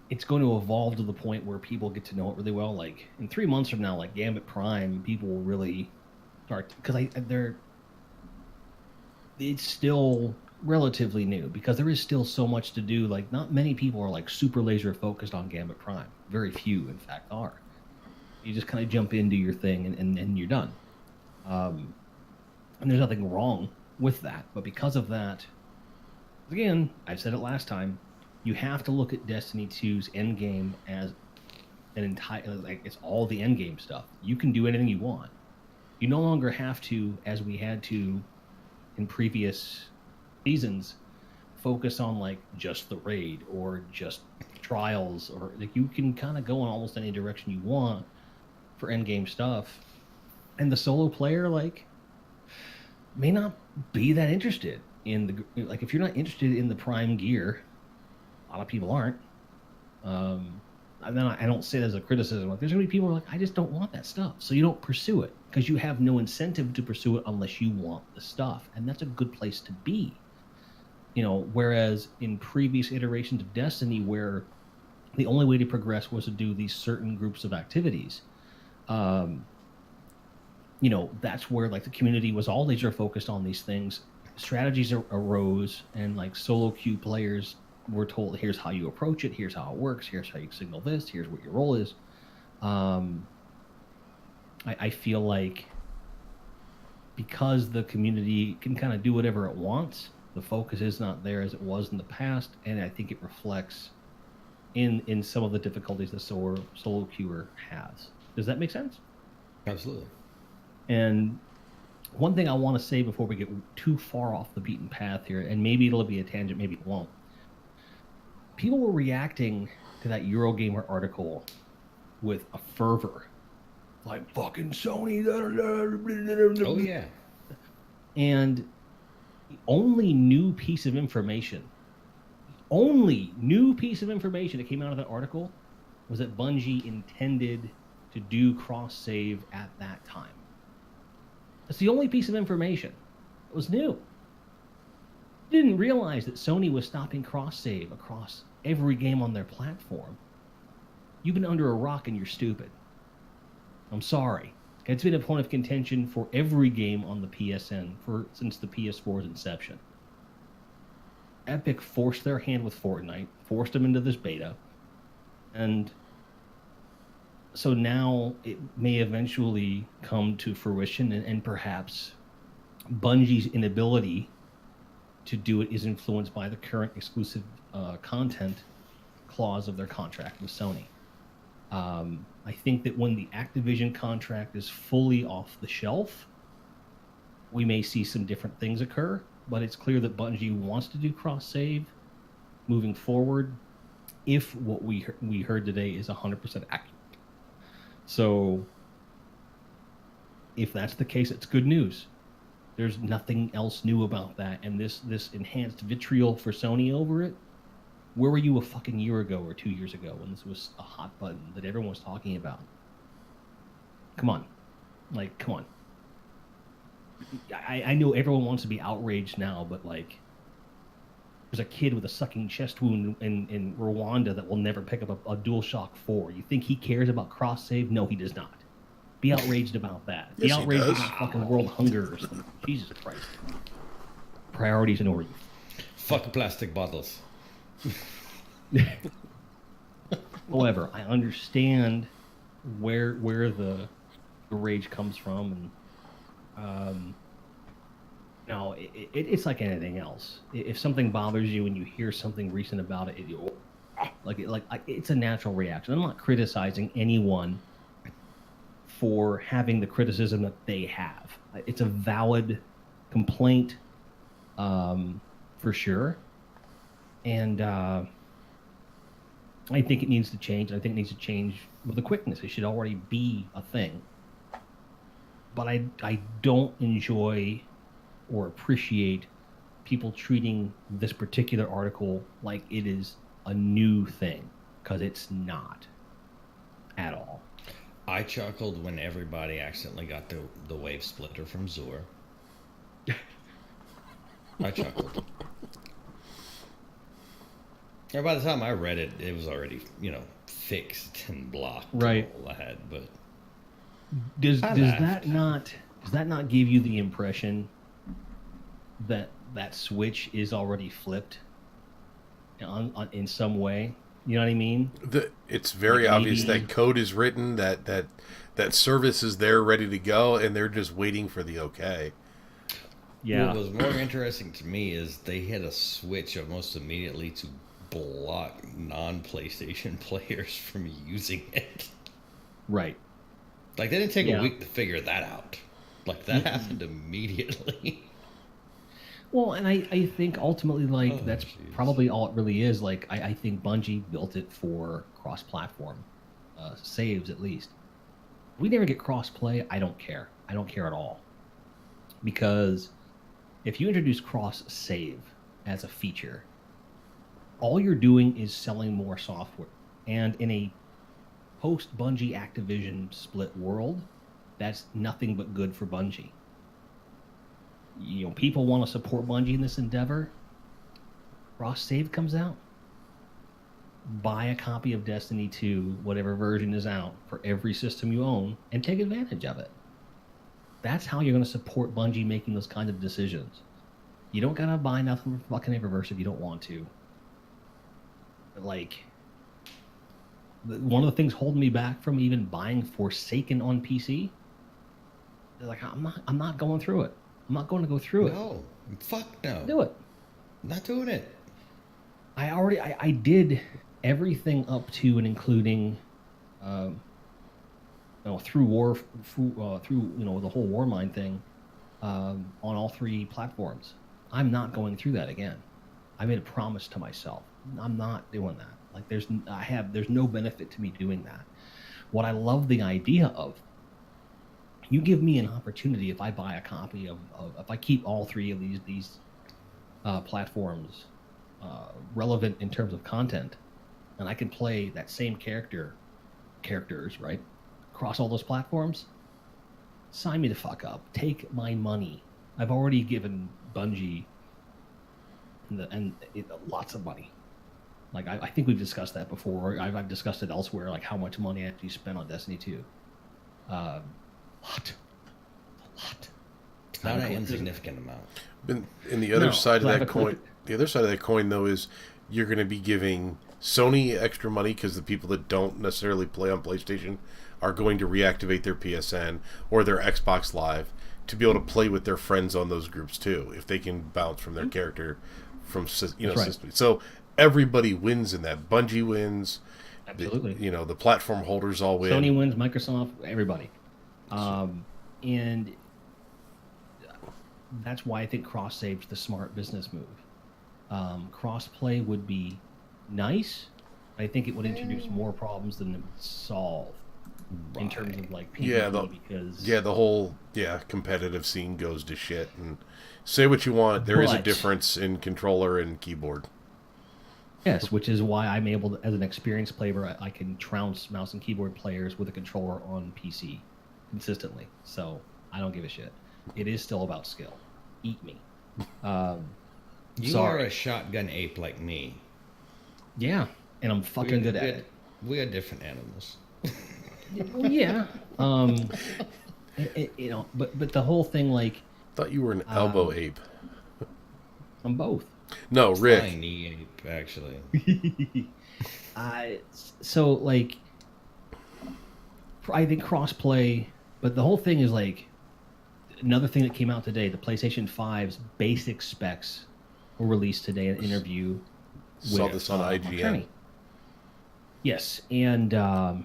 it's going to evolve to the point where people get to know it really well. Like in 3 months from now, like Gambit Prime, people will really start because it's still relatively new because there is still so much to do. Like not many people are like super laser focused on Gambit Prime. Very few, in fact, are. You just kind of jump into your thing and you're done. And there's nothing wrong with that, but because of that, again, I've said it last time. You have to look at Destiny 2's endgame as an entire, like it's all the endgame stuff. You can do anything you want. You no longer have to, as we had to in previous seasons, focus on like just the raid or just trials, or like you can kind of go in almost any direction you want for endgame stuff. And the solo player like may not be that interested in the, like if you're not interested in the Prime gear. A lot of people aren't. And then I don't say that as a criticism. Like, there's going to be people who are like, I just don't want that stuff. So you don't pursue it because you have no incentive to pursue it unless you want the stuff. And that's a good place to be. Whereas in previous iterations of Destiny where the only way to progress was to do these certain groups of activities, that's where like the community was all laser focused on these things. Strategies arose and like solo queue players we're told here's how you approach it, here's how it works, here's how you signal this, here's what your role is. I feel like because the community can kind of do whatever it wants, the focus is not there as it was in the past, and I think it reflects in some of the difficulties the solo queuer has. Does that make sense? Absolutely. And one thing I want to say before we get too far off the beaten path here, and maybe it'll be a tangent, maybe it won't. People were reacting to that Eurogamer article with a fervor. Like, fucking Sony. Oh, yeah. And the only new piece of information that came out of that article was that Bungie intended to do cross-save at that time. That's the only piece of information that was new. Didn't realize that Sony was stopping cross-save across every game on their platform. You've been under a rock and you're stupid. I'm sorry. It's been a point of contention for every game on the PSN since the PS4's inception. Epic forced their hand with Fortnite, forced them into this beta, and so now it may eventually come to fruition, and perhaps Bungie's inability to do it is influenced by the current exclusive content clause of their contract with Sony. I think that when the Activision contract is fully off the shelf, we may see some different things occur, but it's clear that Bungie wants to do cross-save moving forward if what we heard today is 100% accurate. So if that's the case, it's good news. There's nothing else new about that, and this enhanced vitriol for Sony over it, where were you a fucking year ago or 2 years ago when this was a hot button that everyone was talking about? Come on. Like, come on. I know everyone wants to be outraged now, but like, there's a kid with a sucking chest wound in Rwanda that will never pick up a DualShock 4. You think he cares about cross save? No, he does not. Be outraged about that. Be Yes, he outraged does. about fucking world hunger or something. Jesus Christ. Priorities in order. Fuck plastic bottles. However, I understand where the rage comes from, and no, it's like anything else. If something bothers you and you hear something recent about it, it's a natural reaction. I'm not criticizing anyone for having the criticism that they have. It's a valid complaint, for sure, and I think it needs to change. I think it needs to change with a quickness. It should already be a thing. But I don't enjoy or appreciate people treating this particular article like it is a new thing, because it's not at all. I chuckled when everybody accidentally got the wave splitter from Zur. I chuckled. And by the time I read it, it was already, fixed and blocked. Right. All I had, but Does laughed. that not give you the impression that switch is already flipped in some way? You know what I mean? It's very Like obvious maybe- that code is written, that service is there ready to go, and they're just waiting for the okay. Yeah. What was more interesting to me is they hit a switch almost immediately to block non-PlayStation players from using it. Right. Like, they didn't take Yeah. a week to figure that out. Like, that happened immediately. Well, and I think ultimately, that's jeez. probably all it really is. Like, I think Bungie built it for cross-platform saves, at least. We never get cross-play. I don't care. I don't care at all. Because if you introduce cross-save as a feature, all you're doing is selling more software. And in a post-Bungie Activision split world, that's nothing but good for Bungie. People want to support Bungie in this endeavor. Cross save comes out. Buy a copy of Destiny 2, whatever version is out, for every system you own, and take advantage of it. That's how you're going to support Bungie making those kind of decisions. You don't gotta buy nothing from fucking Eververse if you don't want to. But one of the things holding me back from even buying Forsaken on PC is I'm not going through it. I'm not going to go through it. No. Fuck no. Do it. Not doing it. I did everything up to and including through the whole Warmind thing on all three platforms. I'm not going through that again. I made a promise to myself. I'm not doing that. There's no benefit to me doing that. What I love the idea of, you give me an opportunity if I buy a copy of if I keep all three of these platforms relevant in terms of content, and I can play that same characters, right, across all those platforms. Sign me the fuck up. Take my money. I've already given Bungie lots of money. I think we've discussed that before. I've discussed it elsewhere, how much money I actually spent on Destiny 2. A lot. It's not an insignificant amount. And the other side of I have that a coin, clip- the other side of that coin, though, is you're going to be giving Sony extra money because the people that don't necessarily play on PlayStation are going to reactivate their PSN or their Xbox Live to be able to play with their friends on those groups too, if they can bounce from their character from Right. system. So everybody wins in that. Bungie wins. Absolutely. The platform holders all win. Sony wins, Microsoft, everybody. And that's why I think cross save's the smart business move. Cross play would be nice. I think it would introduce more problems than it would solve in terms of PvP, because the whole competitive scene goes to shit. And say what you want, there is a But- difference in controller and keyboard. yes, which is why I'm able to, as an experienced player, I can trounce mouse and keyboard players with a controller on PC consistently. So I don't give a shit. It is still about skill. Eat me. You Sorry. are a shotgun ape like me. Yeah, and I'm fucking good at it. We are different animals. Well, yeah. You know, but the whole thing, like, Thought you were an elbow ape. I'm both. No, Rick. Flying knee ape, actually. So like, I think crossplay, but the whole thing is like, another thing that came out today, the PlayStation 5's basic specs were released today in an interview. Saw with, this on IGN. Attorney. Yes, and the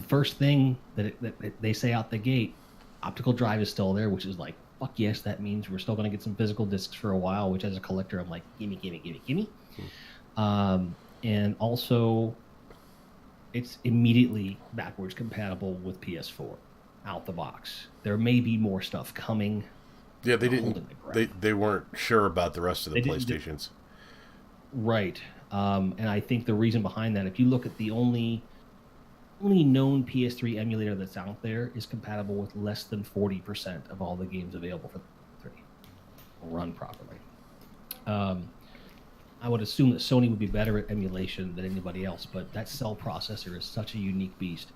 first thing that they say out the gate, optical drive is still there, which is like, fuck yes, that means we're still going to get some physical discs for a while, which as a collector, I'm like, gimme. And also, it's immediately backwards compatible with PS4 out the box. There may be more stuff coming. Yeah, they didn't. They weren't sure about the rest of the PlayStations. Right. And I think the reason behind that, if you look at the only known PS3 emulator that's out there, is compatible with less than 40% of all the games available for the PS3. Will run properly. I would assume that Sony would be better at emulation than anybody else, but that cell processor is such a unique beast.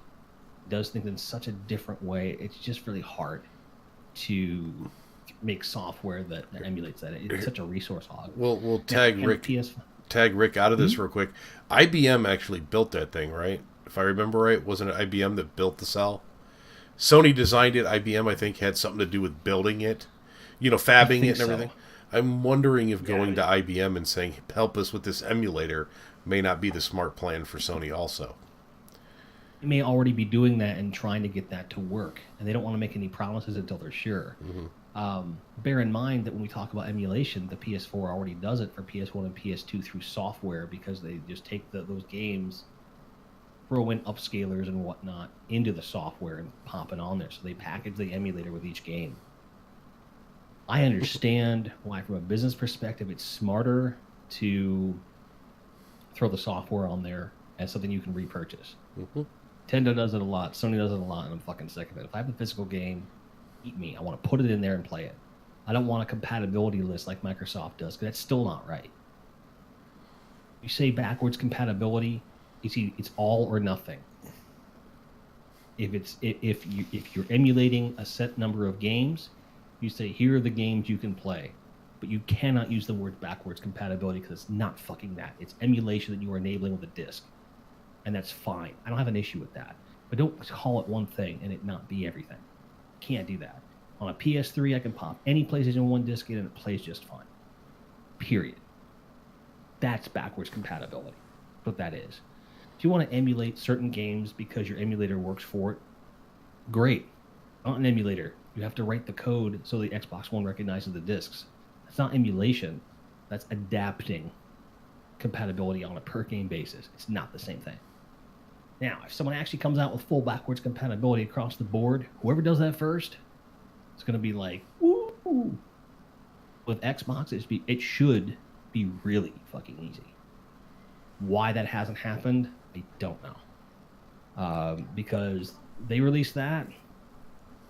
It does things in such a different way. It's just really hard to make software that emulates that. It's such a resource hog. We'll tag Rick out of this real quick. IBM actually built that thing, right? If I remember right, wasn't it IBM that built the cell? Sony designed it. IBM, I think, had something to do with building it, fabbing it and everything. So. I'm wondering if going to IBM and saying, help us with this emulator, may not be the smart plan for Sony also. They may already be doing that and trying to get that to work, and they don't want to make any promises until they're sure. Mm-hmm. Bear in mind that when we talk about emulation, the PS4 already does it for PS1 and PS2 through software, because they just take those games, throw in upscalers and whatnot into the software and pop it on there. So they package the emulator with each game. I understand why, from a business perspective, it's smarter to throw the software on there as something you can repurchase. Mm-hmm. Nintendo does it a lot. Sony does it a lot, and I'm fucking sick of it. If I have a physical game, eat me. I want to put it in there and play it. I don't want a compatibility list like Microsoft does, because that's still not right. You say backwards compatibility, it's all or nothing. If you're emulating a set number of games, you say, here are the games you can play. But you cannot use the word backwards compatibility, because it's not fucking that. It's emulation that you are enabling with a disc. And that's fine. I don't have an issue with that. But don't call it one thing and it not be everything. Can't do that. On a PS3, I can pop any PlayStation 1 disc in and it plays just fine. Period. That's backwards compatibility. That's what that is. If you want to emulate certain games because your emulator works for it, great. Not an emulator. You have to write the code so the Xbox One recognizes the discs. That's not emulation. That's adapting compatibility on a per-game basis. It's not the same thing. Now, if someone actually comes out with full backwards compatibility across the board, whoever does that first, it's going to be like, woo! With Xbox, it should be really fucking easy. Why that hasn't happened, I don't know. Because they released that,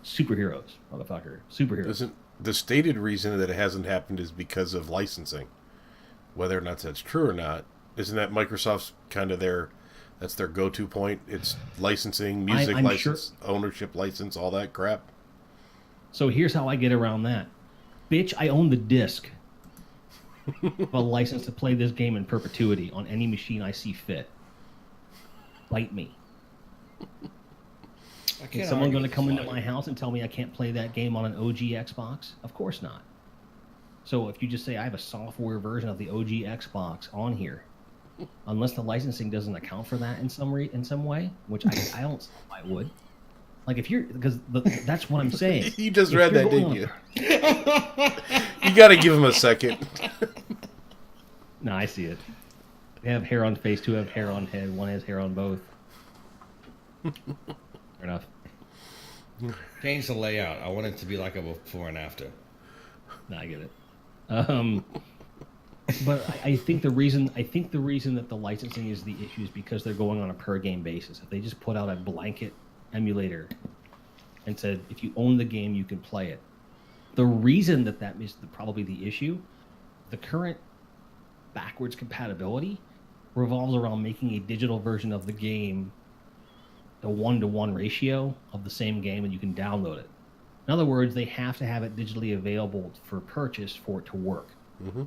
superheroes, motherfucker. Superheroes. The stated reason that it hasn't happened is because of licensing. Whether or not that's true or not, isn't that Microsoft's kind of that's their go-to point? It's licensing, music license, ownership license, all that crap. So here's how I get around that. Bitch, I own the disc. A license to play this game in perpetuity on any machine I see fit. Bite me. Is someone going to come into my house and tell me I can't play that game on an OG Xbox? Of course not. So if you just say I have a software version of the OG Xbox on here, unless the licensing doesn't account for that in some way, which I don't see why it would. Like that's what I'm saying. You just read that, didn't you? You got to give him a second. No, I see it. They have hair on face, two have hair on head, one has hair on both. Fair enough. Change the layout. I want it to be like a before and after. No, I get it. But I think the reason that the licensing is the issue is because they're going on a per game basis. If they just put out a blanket emulator and said, if you own the game, you can play it. The reason that is probably the issue the current backwards compatibility revolves around making a digital version of the game the 1-to-1 ratio of the same game, and you can download it. In other words, they have to have it digitally available for purchase for it to work. Mm-hmm.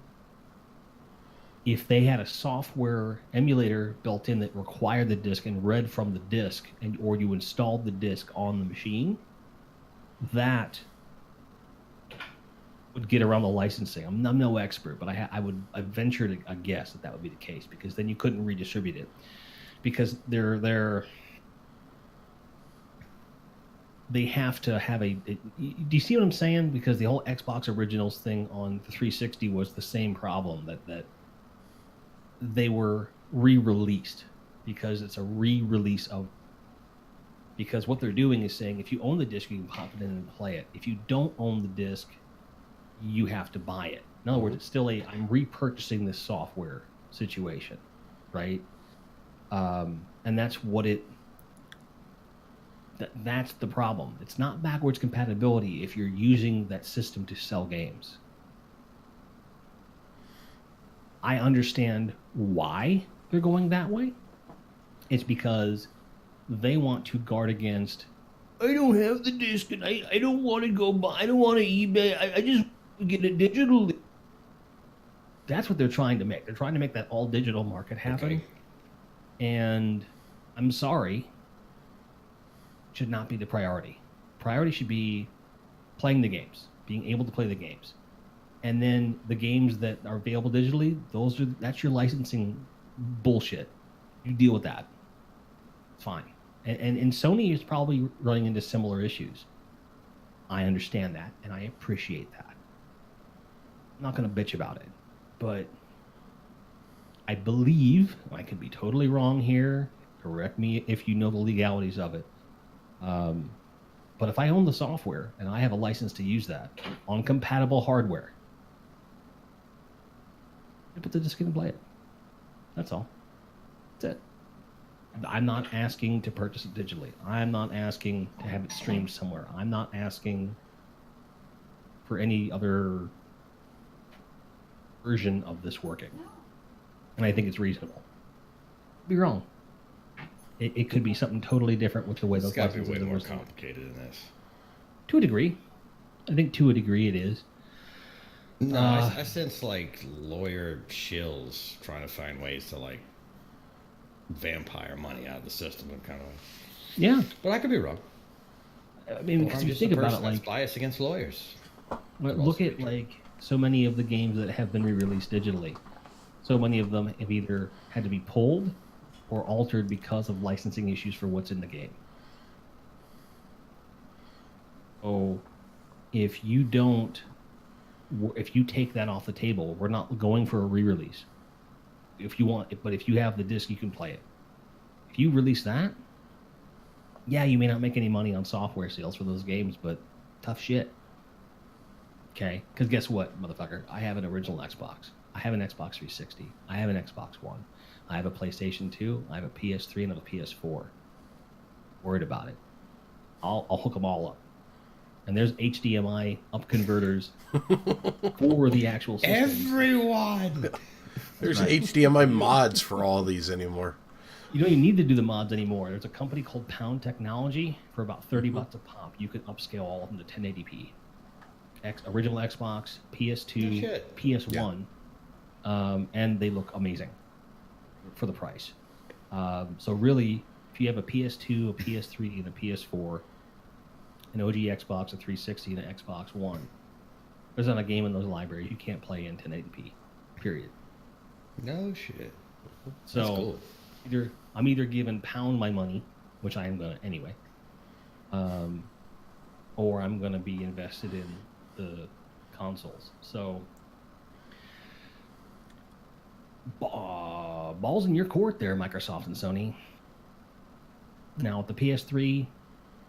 If they had a software emulator built in that required the disc and read from the disc, or you installed the disc on the machine, that would get around the licensing. I'm no expert, but I would venture to guess that would be the case, because then you couldn't redistribute it, because they have to have do you see what I'm saying? Because the whole Xbox Originals thing on the 360 was the same problem, that they were re-released because it's a re-release of, because what they're doing is saying if you own the disc, you can pop it in and play it. If you don't own the disc, you have to buy it. In other words, it's still I'm repurchasing this software situation, right? And that's what that's the problem. It's not backwards compatibility if you're using that system to sell games. I understand why they're going that way. It's because they want to guard against, I don't have the disc and I don't want to go buy, I don't want to eBay, I just get it digitally. That's what they're trying to make. They're trying to make that all digital market happen. Okay. And I'm sorry, should not be the priority. Priority should be playing the games, being able to play the games. And then the games that are available digitally, that's your licensing bullshit. You deal with that. It's fine. And Sony is probably running into similar issues. I understand that, and I appreciate that. I'm not going to bitch about it. But I believe, I could be totally wrong here, correct me if you know the legalities of it, but if I own the software and I have a license to use that on compatible hardware, I put the disc in and play it. That's all. That's it. I'm not asking to purchase it digitally. I'm not asking to have it streamed somewhere. I'm not asking for any other version of this working. And I think it's reasonable. Be wrong. It could be something totally different with the way those licenses are. It's got to be way more complicated than this. To a degree. I think to a degree it is. No, I sense like lawyer shills trying to find ways to like vampire money out of the system and kind of. Yeah, but I could be wrong. I mean, because you think about it, like bias against lawyers. Look at like so many of the games that have been re-released digitally. So many of them have either had to be pulled or altered because of licensing issues for what's in the game. So if you take that off the table, we're not going for a re-release. If you have the disc, you can play it. If you release that, yeah, you may not make any money on software sales for those games, but tough shit. Okay? Because guess what, motherfucker? I have an original Xbox. I have an Xbox 360. I have an Xbox One. I have a PlayStation 2. I have a PS3 and I have a PS4. Worried about it. I'll hook them all up. And there's HDMI up converters for the actual system. Everyone! There's HDMI mods for all these anymore. You don't even need to do the mods anymore. There's a company called Pound Technology. For about $30 a pop, you can upscale all of them to 1080p. Original Xbox, PS2, PS1. Yeah. And they look amazing for the price. So really, if you have a PS2, a PS3, and a PS4, an OG Xbox, a 360, and an Xbox One, there's not a game in those libraries you can't play in 1080p. Period. No shit. So that's cool. I'm either giving Pound my money, which I am gonna anyway, or I'm gonna be invested in the consoles. So balls in your court there, Microsoft and Sony. Now with the PS3,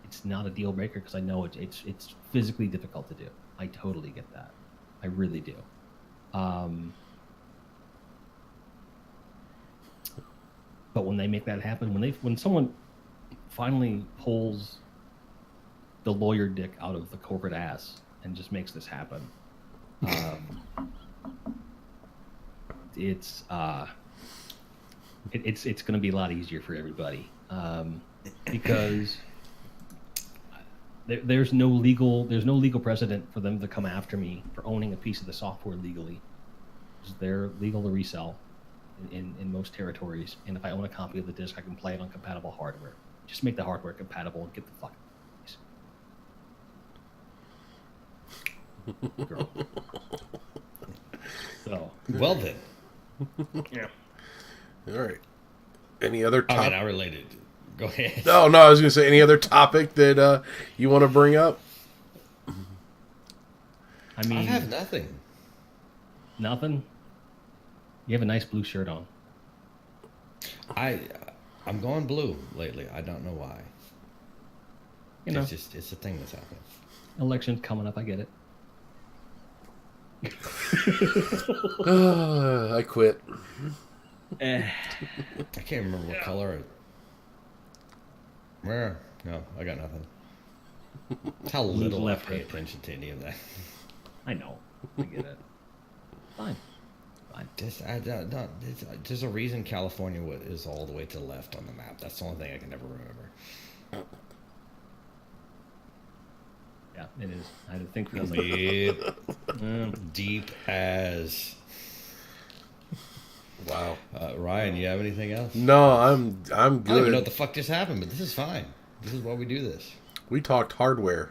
it's not a deal breaker because I know it's physically difficult to do. I totally get that. I really do. But when they make that happen, when someone finally pulls the lawyer dick out of the corporate ass and just makes this happen, it's going to be a lot easier for everybody because there's no legal precedent for them to come after me for owning a piece of the software legally. They're legal to resell in most territories, and if I own a copy of the disc, I can play it on compatible hardware. Just make the hardware compatible and get the fuck. Girl. So well then. Yeah. All right. Any other I topic? mean, I related. Go ahead. No, I was going to say any other topic that you want to bring up? I mean, I have nothing. Nothing. You have a nice blue shirt on. I'm going blue lately. I don't know why. You know, It's a thing that's happening. election's coming up. I get it. I quit. I can't remember what color. Where? No, I got nothing. How little I left pay hook. attention to any of that. I know. I get it. Fine. There's a reason California is all the way to the left on the map. That's the only thing I can never remember. Yeah, it is. I had to think for a Deep, deep as. Wow. Ryan, you have anything else? No, I'm I don't even good. know what the fuck just happened, but this is fine. This is why we do this. We talked hardware.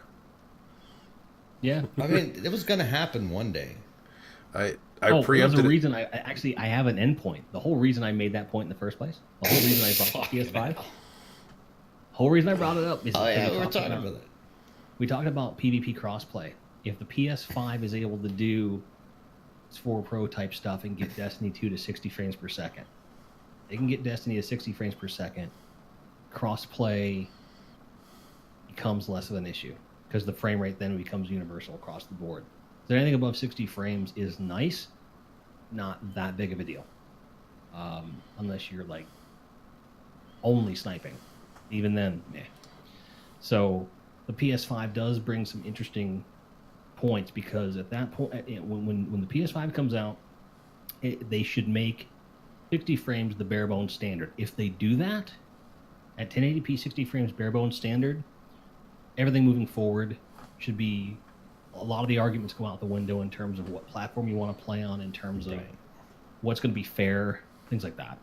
Yeah. I mean, it was going to happen one day. I There's preempted a it. reason I have an endpoint. The whole reason I made that point in the first place. The whole reason I brought the PS5. Whole reason I brought it up is Oh, yeah, because we were talking about it. we talked about PvP crossplay. If the PS5 is able to do its 4 Pro type stuff and get Destiny 2 to 60 frames per second, they can get Destiny to 60 frames per second. Crossplay becomes less of an issue because the frame rate then becomes universal across the board. So anything above 60 frames is nice, not that big of a deal, unless you're like only sniping. Even then, meh. So the PS5 does bring some interesting points because at that point, when the PS5 comes out, they should make 60 frames the bare bones standard. If they do that at 1080p 60 frames bare bones standard, everything moving forward should be, a lot of the arguments go out the window in terms of what platform you want to play on, in terms of what's going to be fair, things like that.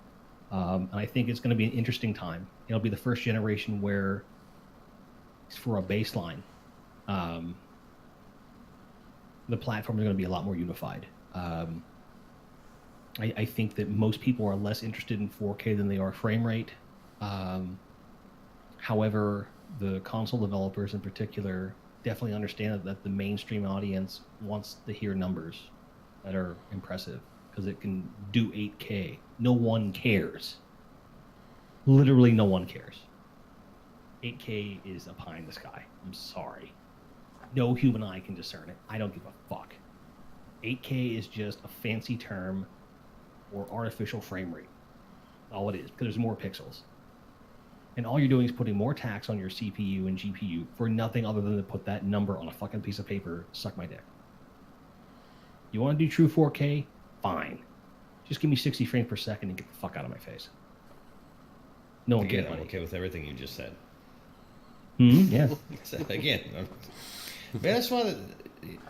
And I think it's going to be an interesting time. It'll be the first generation where, for a baseline, the platform is going to be a lot more unified. I think that most people are less interested in 4K than they are frame rate. However, the console developers in particular definitely understand that the mainstream audience wants to hear numbers that are impressive because it can do 8K. No one cares. Literally no one cares. 8K is a pie in the sky. I'm sorry. No human eye can discern it. I don't give a fuck. 8K is just a fancy term for artificial frame rate. All it is, because there's more pixels. And all you're doing is putting more tax on your CPU and GPU for nothing other than to put that number on a fucking piece of paper, suck my dick. You want to do true 4K? Fine. Just give me 60 frames per second and get the fuck out of my face. No one Again, cares. I'm okay with everything you just said. Yeah. Again, man, that's why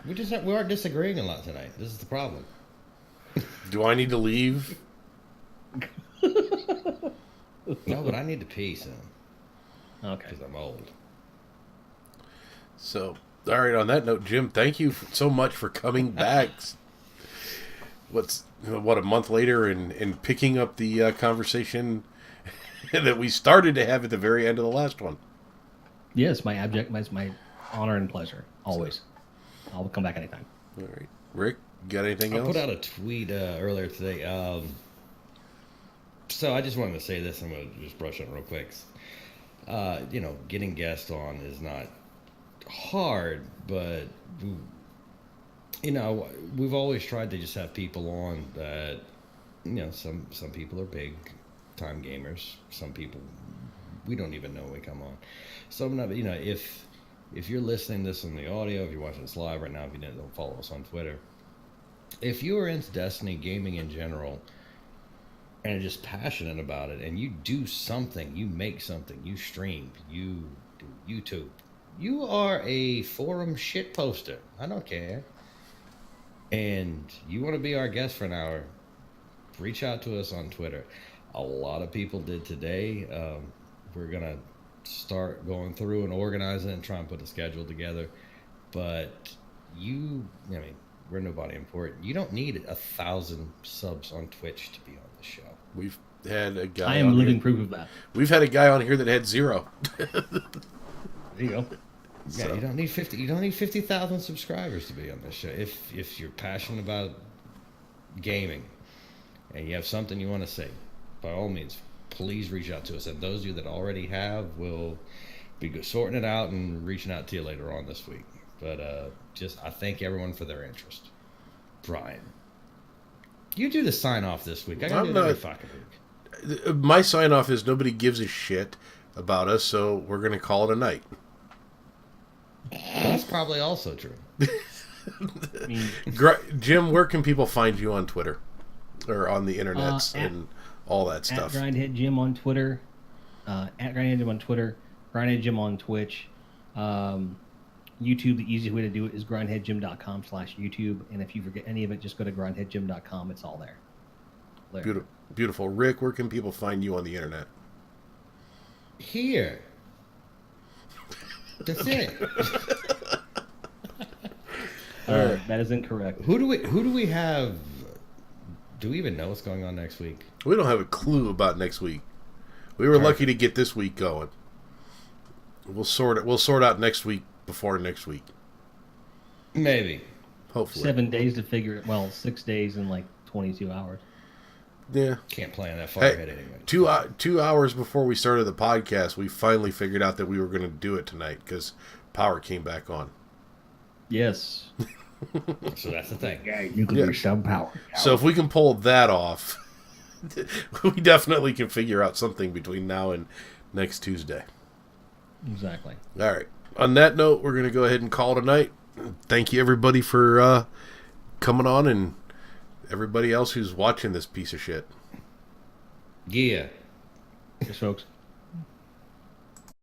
we aren't disagreeing a lot tonight. This is the problem. Do I need to leave? No, but I need to pee soon Okay. because I'm old. So, all right. On that note, Jim, thank you so much for coming back. What, a month later, and picking up the conversation that we started to have at the very end of the last one. Yes, my honor and pleasure. Always. I'll come back anytime. All right, Rick, got anything I else? put out a tweet earlier today. So I just wanted to say this. I'm going to just brush on it real quick. Getting guests on is not hard, but we've always tried to just have people on that, some people are big time gamers. Some people we don't even know when we come on. Some of if you're listening to this on the audio, if you're watching this live right now, if you don't follow us on Twitter, if you are into Destiny gaming in general and are just passionate about it, and you do something, you make something, you stream, you do YouTube, you are a forum shit poster. I don't care. And you want to be our guest for an hour, reach out to us on Twitter. A lot of people did today. We're going to start going through and organizing and try and put a schedule together. But we're nobody important. You don't need 1,000 subs on Twitch to be on the show. We've had a guy. I am living proof of that. We've had a guy on here that had 0. There you go. Yeah, you don't need 50. You don't need 50,000 subscribers to be on this show. If you're passionate about gaming and you have something you want to say, by all means, please reach out to us. And those of you that already have, will be sorting it out and reaching out to you later on this week. But I thank everyone for their interest. Brian, you do the sign off this week. I gotta do it every fucking week. My sign off is nobody gives a shit about us, so we're gonna call it a night. That's probably also true. Jim, where can people find you on Twitter or on the internets and all that stuff? At GrindheadJim on Twitter, at GrindheadJim on Twitter, GrindheadJim on Twitch. YouTube, the easiest way to do it is grindheadjim.com/YouTube. And if you forget any of it, just go to grindheadjim.com. It's all there. Beautiful. Beautiful. Rick, where can people find you on the internet? Here. That's it. That is incorrect. Who do we have? Do we even know what's going on next week? We don't have a clue about next week. We were lucky to get this week going. We'll sort out next week before next week. Maybe. Hopefully. 7 days to figure it. Well, 6 days and like 22 hours. Yeah. Can't plan that far ahead anyway. 2 hours before we started the podcast, we finally figured out that we were going to do it tonight because power came back on. Yes. So that's the thing. Yeah, you can do some power. So if we can pull that off, we definitely can figure out something between now and next Tuesday. Exactly. All right. On that note, we're going to go ahead and call it a night. Thank you, everybody, for coming on, and everybody else who's watching this piece of shit. Yeah. Yes, folks.